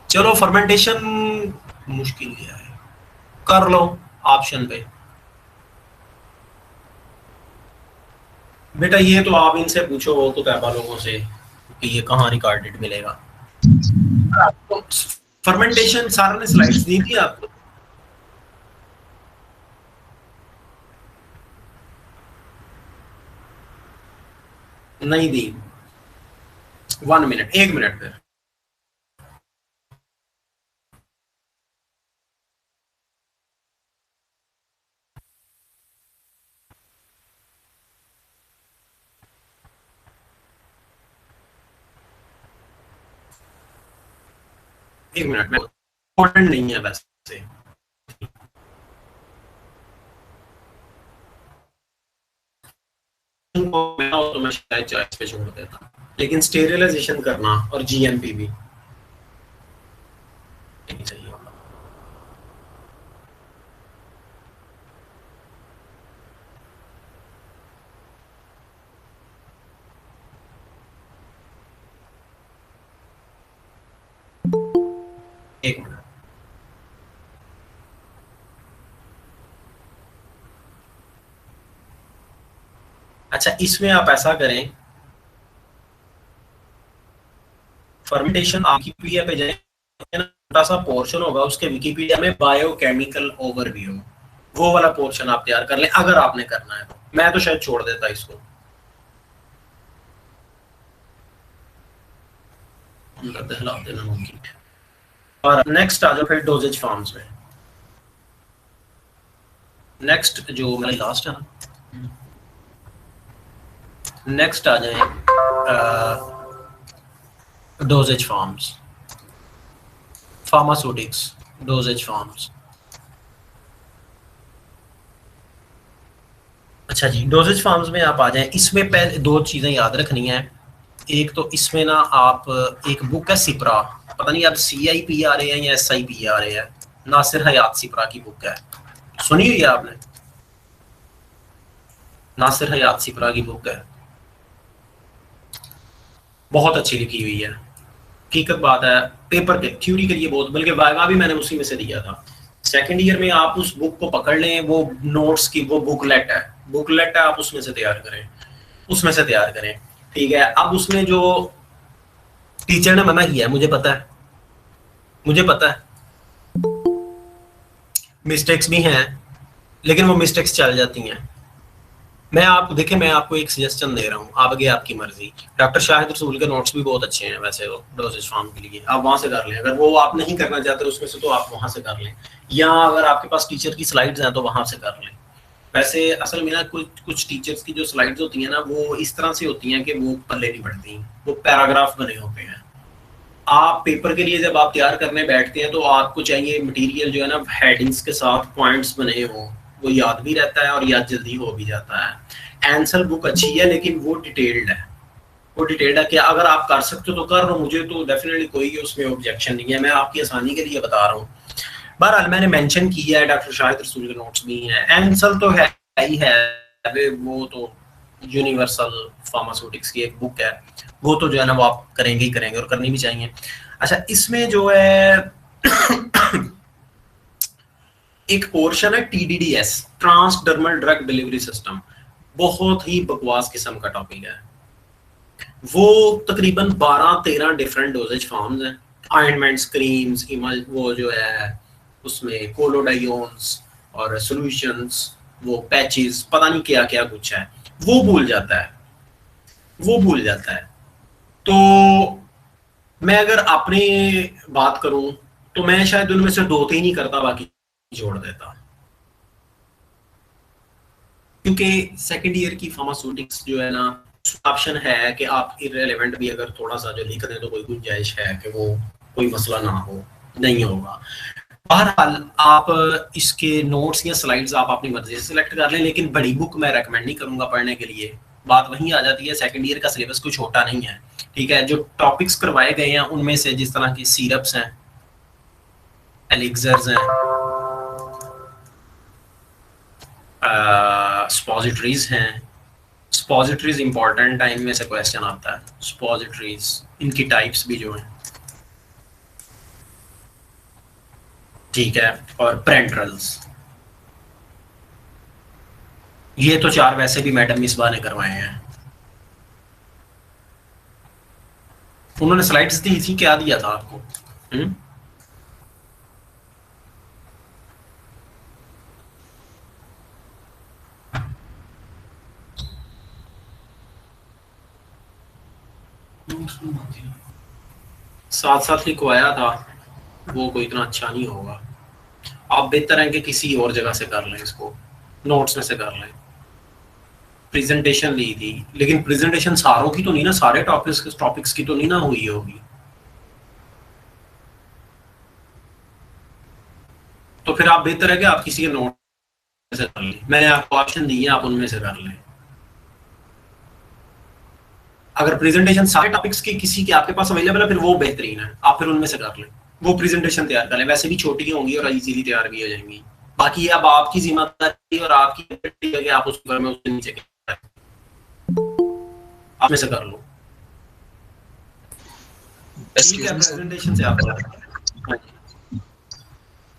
चलो फर्मेंटेशन मुश्किल क्या है, कर लो ऑप्शन पे। बेटा ये तो आप इनसे पूछो, वो तो तैबा लोगों से कि ये कहाँ रिकॉर्डेड मिलेगा। फर्मेंटेशन सारा ने स्लाइड्स दी थी आपको? नहीं दी। 1 मिनट, 1 मिनट फिर। एक मिनट में इम्पोर्टेंट नहीं है वैसे। तो मैं शायद चॉइस पे छोड़ देता, लेकिन स्टेरिलाइजेशन करना और जीएमपी भी नहीं चाहिए। एक मिनट। अच्छा, इसमें आप ऐसा करें, फर्मेंटेशन आप विकिपीडिया पे जाए, छोटा सा पोर्शन होगा उसके विकिपीडिया में बायोकेमिकल ओवरव्यू, वो वाला पोर्शन आप तैयार कर लें अगर आपने करना है तो। मैं तो शायद छोड़ देता इसको। और नेक्स्ट आ जाओ फिर डोजेज फॉर्म्स में। नेक्स्ट जो मेरा लास्ट है ना, नेक्स्ट आ जाए dosage forms, pharmaceutics dosage forms. अच्छा जी, डोजेज फॉर्म्स में आप आ जाएं। इसमें पहले 2 चीजें याद रखनी है। एक तो इसमें ना आप, एक बुक है सिप्रा, पता नहीं आप CIP आ रहे हैं या SIP आ रहे हैं, नासिर हयात सिप्रा की बुक है, सुनी हुई है आपने? नासिर हयात सिप्रा की बुक है, बहुत अच्छी लिखी हुई है। हकीकत बात है, पेपर के थ्योरी के लिए बहुत, बल्कि वाइवा भी मैंने उसी में से दिया था। सेकंड ईयर में आप उस बुक को पकड़ लें, वो नोट्स की वो बुकलेट है, आप उसमें से तैयार करें, उसमें से तैयार करें। ठीक है, अब उसमें जो टीचर ने मना किया है, मुझे पता है मिस्टेक्स भी हैं, लेकिन वो मिस्टेक्स चल जाती हैं। मैं आपको एक सजेशन दे रहा हूँ, आगे आपकी मर्जी। डॉक्टर शाहिद रसूल के नोट्स भी बहुत अच्छे हैं वैसे, वो डोजेज फॉर्म के लिए आप वहां से कर लें। अगर वो आप नहीं करना चाहते उसमें से, तो आप वहां से कर लें, या अगर आपके पास टीचर की स्लाइड्स हैं तो वहां से कर लें। वैसे असल में ना कुछ टीचर्स की जो स्लाइड्स होती हैं ना, वो इस तरह से होती हैं कि वो पल्ले नहीं पड़ती, वो पैराग्राफ बने होते हैं। आप पेपर के लिए जब आप तैयार करने बैठते हैं तो आपको चाहिए मटेरियल जो है ना, हेडिंग्स के साथ पॉइंट्स बने हों, वो याद भी रहता है और याद जल्दी हो भी जाता है। आंसर बुक अच्छी है, लेकिन वो डिटेल्ड है कि अगर आप कर सकते हो तो कर लो, मुझे तो डेफिनेटली कोई उसमें ऑब्जेक्शन नहीं है, मैं आपकी आसानी के लिए बता रहा हूँ। बहरहाल मैंने मेंशन किया है, डॉक्टर शाहिद रसूल के नोट्स भी हैं। आंसर तो है ही है, वो तो यूनिवर्सल फार्मास्यूटिक्स की एक बुक है, वो तो जो है ना वो आप करेंगे ही करेंगे और करनी भी चाहिए। अच्छा, इसमें जो है एक पोर्शन है TDDS, transdermal drug delivery system, बहुत ही बकवास किस्म का टॉपिक है। वो तकरीबन 12-13 डिफरेंट डोजेज फॉर्म्स हैं, ऑइंटमेंट्स, क्रीम्स, वो जो है उसमें कोलोडायोन्स और सॉल्यूशंस, वो पैचेस, पता नहीं क्या क्या कुछ है, वो भूल जाता है। तो मैं अगर अपनी बात करूं तो मैं शायद उनमें से 2-3 ही करता, बाकी जोड़ देता, क्योंकि सेकंड ईयर की फार्मास्यूटिक्स जो है ना, ऑप्शन है कि आप इररिलेवेंट भी अगर थोड़ा सा जो लिख दें तो कोई गुंजाइश है कि वो कोई मसला ना हो, नहीं होगा। बहरहाल आप इसके नोट्स या स्लाइड्स आप अपनी मर्जी से सिलेक्ट कर लें, लेकिन बड़ी बुक मैं रेकमेंड नहीं करूंगा पढ़ने के लिए। बात वहीं आ जाती है, सेकंड ईयर का सिलेबस कोई छोटा नहीं है। ठीक है, जो टॉपिक्स करवाए गए हैं उनमें से जिस तरह की सिरप्स हैं, एलिक्सर्स हैं, स्पॉजिटरीज हैं। स्पॉजिटरीज इंपॉर्टेंट टाइम में से क्वेश्चन आता है। स्पॉजिटरीज, इनकी टाइप्स भी जो हैं, ठीक है। और प्रेंट्रल्स, ये तो 4 वैसे भी मैडम मिसबा ने करवाए हैं। उन्होंने स्लाइड्स दी थी, क्या दिया था आपको? हम्म, साथ साथ लिखवाया था, वो कोई इतना अच्छा नहीं होगा। आप बेहतर है कि किसी और जगह से कर लें, इसको नोट्स में से कर लें। प्रेजेंटेशन ली थी, लेकिन प्रेजेंटेशन सारों की तो नहीं ना, सारे टॉपिक्स की तो नहीं ना हुई होगी। तो फिर आप बेहतर है कि आप किसी के नोट से कर लें। मैंने आपको ऑप्शन दिए, आप उनमें से कर लें। अगर प्रेजेंटेशन सारे टॉपिक्स की किसी के आपके पास अवेलेबल है, फिर वो बेहतरीन है, आप फिर उनमें से कर लें। वो प्रेजेंटेशन तैयार कर लें, वैसे भी छोटी ही होंगी और इजीली तैयार भी हो जाएंगी। बाकी अब आपकी जिम्मेदारी और आपकी है कि आप उसके में उसके नीचे आप में से कर लो। ठीक है, प्रेजेंटेशन से आप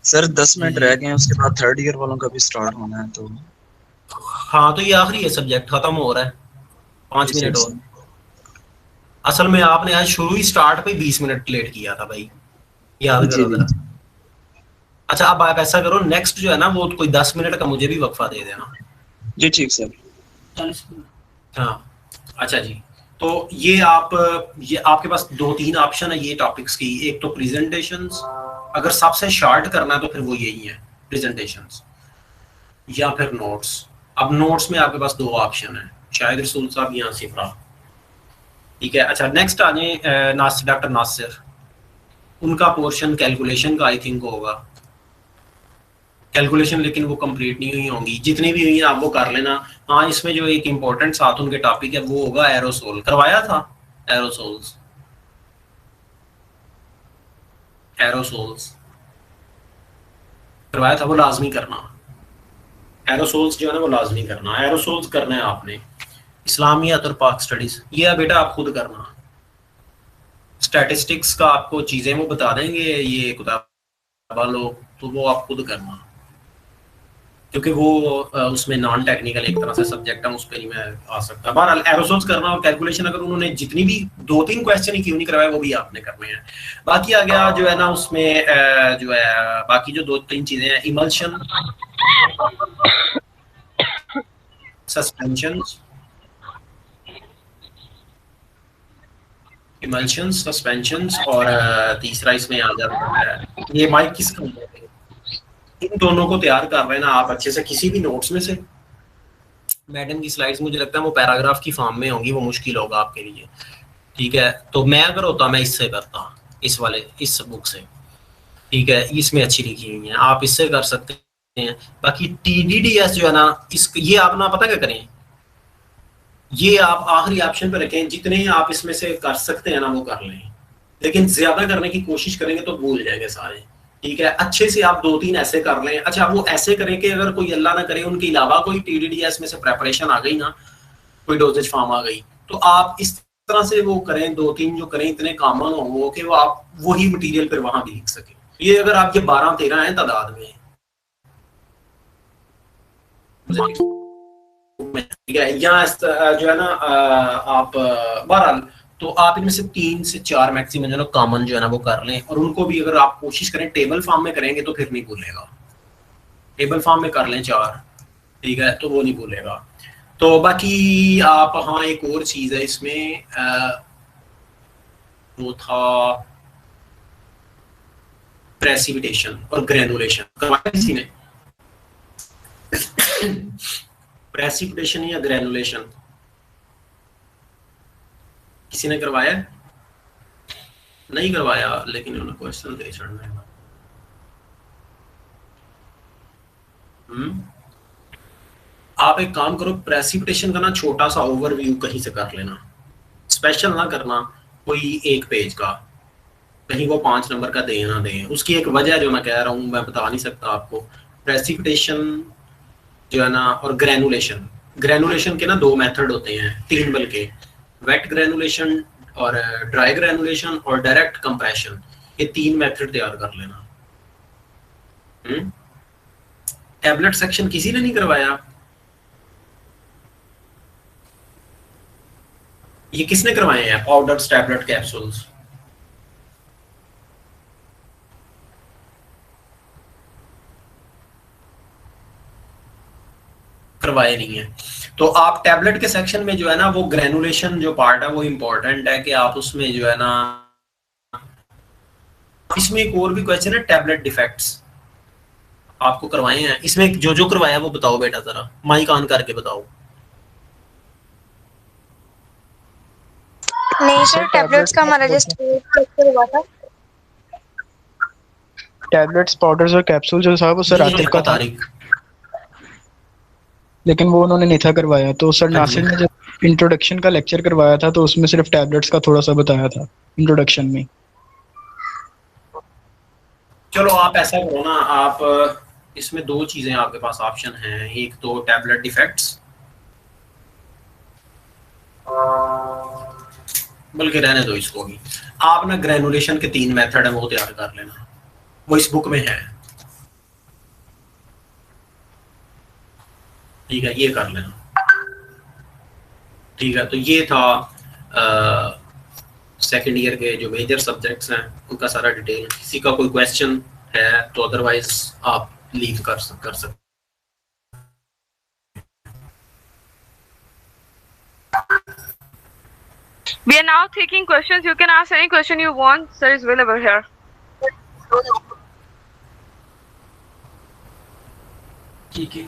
सर 10 मिनट रह गए हैं, उसके बाद थर्ड ईयर वालों का भी स्टार्ट होना है। तो हाँ, तो ये आखिरी है, सब्जेक्ट खत्म हो रहा है, 5 मिनट और। असल में आपने आज शुरू ही स्टार्ट पे 20 मिनट लेट किया था भाई, याद करो जरा। अच्छा, अब आप ऐसा करो, नेक्स्ट जो है ना वो कोई 10 मिनट का मुझे भी वक्फा दे देना। जी ठीक सर। हाँ, अच्छा जी। तो ये आपके पास 2-3 ऑप्शन है ये टॉपिक्स की। एक तो प्रेजेंटेशंस, अगर सबसे शॉर्ट करना है तो फिर वो यही है, प्रेजेंटेशंस या फिर नोट्स। अब नोट्स में आपके पास 2 ऑप्शन है, शायद रसूल साहब यहाँ से पढ़ा, ठीक है। अच्छा, नेक्स्ट आ जाए डॉक्टर नासिर, उनका पोर्शन कैलकुलेशन का आई थिंक होगा। कैलकुलेशन लेकिन वो कंप्लीट नहीं हुई होंगी, जितनी भी हुई है आप वो कर लेना। हाँ, इसमें जो एक इम्पोर्टेंट साथ उनके टॉपिक है वो होगा एरोसोल, करवाया था एरोसोल्स। एरोसोल्स करवाया था, वो लाजमी करना। एरोसोल्स जो है ना वो लाजमी करना, एरोसोल्स करना है आपने। इस्लामियत और पाक स्टडीज, ये बेटा आप खुद करना। स्टैटिस्टिक्स का आपको चीजें वो बता देंगे, ये किताब लो, तो वो आप खुद करना, क्योंकि वो उसमें नॉन टेक्निकल एक तरह से सब्जेक्ट है, उस पर नहीं मैं आ सकता। बहरहाल एरोसोल्स करना और कैलकुलेशन, अगर उन्होंने जितनी भी 2-3 क्वेश्चन ही क्यों नहीं करवाए वो भी आपने करने हैं। बाकी आ गया जो है ना उसमें जो है बाकी जो 2-3 चीजें हैं, इमल्शन, सस्पेंशंस, इमल्शंस, सस्पेंशंस, और तीसरा इसमें आ जाता है ये माइक किसका, इन दोनों को तैयार कर रहे हैं ना आप अच्छे से किसी भी नोट्स में से। मैडम की स्लाइड्स मुझे लगता है वो पैराग्राफ की फॉर्म में होंगी, वो मुश्किल होगा आपके लिए, ठीक है। तो मैं अगर होता मैं इससे करता, इस बुक से, ठीक है, इसमें अच्छी लिखी हुई है, आप इससे कर सकते हैं। बाकी TDDS जो है ना, ये आप ना पता क्या करें, ये आप आखिरी ऑप्शन पे रखें, जितने आप इसमें से कर सकते हैं ना वो कर लें, लेकिन ज्यादा करने की कोशिश करेंगे तो भूल जाएंगे सारे, ठीक है। अच्छे से आप 2-3 ऐसे कर लें। अच्छा, वो ऐसे करें कि अगर कोई अल्लाह ना करे उनके अलावा कोई TDDS में से प्रेपरेशन आ गई ना, कोई डोजेज फॉर्म आ गई, तो आप इस तरह से वो करें, 2-3 जो करें इतने कॉमन हो वो कि वो आप वही मटेरियल फिर वहां भी लिख सकें। ये अगर आप ये 12-13 हैं तादाद में, यहाँ जो है ना आप बहरहाल, तो आप इनमें से 3 से 4 मैक्सिमम जो है ना कॉमन जो है ना वो कर लें, और उनको भी अगर आप कोशिश करें टेबल फॉर्म में करेंगे तो फिर नहीं भूलेगा। टेबल फॉर्म में कर लें 4, ठीक है, तो वो नहीं भूलेगा। तो बाकी आप, हाँ एक और चीज है इसमें, वो था प्रेसिपिटेशन और ग्रेनुलेशन, करवाया किसी ने? प्रेसिपिटेशन या ग्रेनुलेशन किसी ने करवाया? नहीं करवाया, लेकिन उन्होंने क्वेश्चन दे छोड़ना है। आप एक काम करो, प्रेसिपिटेशन का ना छोटा सा ओवरव्यू कहीं से कर लेना, स्पेशल ना करना कोई 1 पेज का, कहीं वो 5 नंबर का दे ना दे। उसकी एक वजह जो मैं कह रहा हूँ मैं बता नहीं सकता आपको। प्रेसिपिटेशन जो है ना, और ग्रेनुलेशन। ग्रेनुलेशन के ना 2 मेथड होते हैं, 3 बल्कि, वेट ग्रेनुलेशन और ड्राई ग्रेनुलेशन और डायरेक्ट कंप्रेशन। ये 3 मेथड तैयार कर लेना। टैबलेट सेक्शन किसी ने नहीं करवाया? ये किसने करवाए हैं पाउडर्स, टैबलेट, कैप्सूल्स? करवाए नहीं है। तो आप टैबलेट के सेक्शन में जो है ना, वो ग्रेनुलेशन जो पार्ट है वो इम्पोर्टेंट है कि आप उसमें जो है ना, इसमें एक और भी क्वेश्चन है, टैबलेट डिफेक्ट्स आपको करवाए हैं इसमें? जो जो करवाया वो बताओ बेटा, जरा माइक ऑन करके बताओ। नहीं सर, टैबलेट्स का हमारा जस्ट लेक्चर हुआ था। टैबलेट्स, पाउडर्स और कैप्सूल जो था वो सर आतिफ का था, लेकिन वो उन्होंने नहीं था करवाया। तो सर नासिर ने जब इंट्रोडक्शन का लेक्चर करवाया था तो उसमें सिर्फ टैबलेट्स का थोड़ा सा बताया था इंट्रोडक्शन में। चलो आप ऐसा करो ना, आप इसमें 2 चीजें आपके पास ऑप्शन हैं, एक तो टैबलेट डिफेक्ट्स, बल्कि रहने दो इसको भी। आप ना ग्रेनुलेशन के 3 मेथड है वो तैयार कर लेना, वो इस बुक में है, ठीक है? ये कर लेना, ठीक है? तो ये था सेकेंड ईयर के जो मेजर सब्जेक्ट्स हैं उनका सारा डिटेल। किसी का कोई क्वेश्चन है तो अदरवाइज आप लीव कर सकते। We are now taking questions. You can ask any question you want. Sir is available here. ठीक है।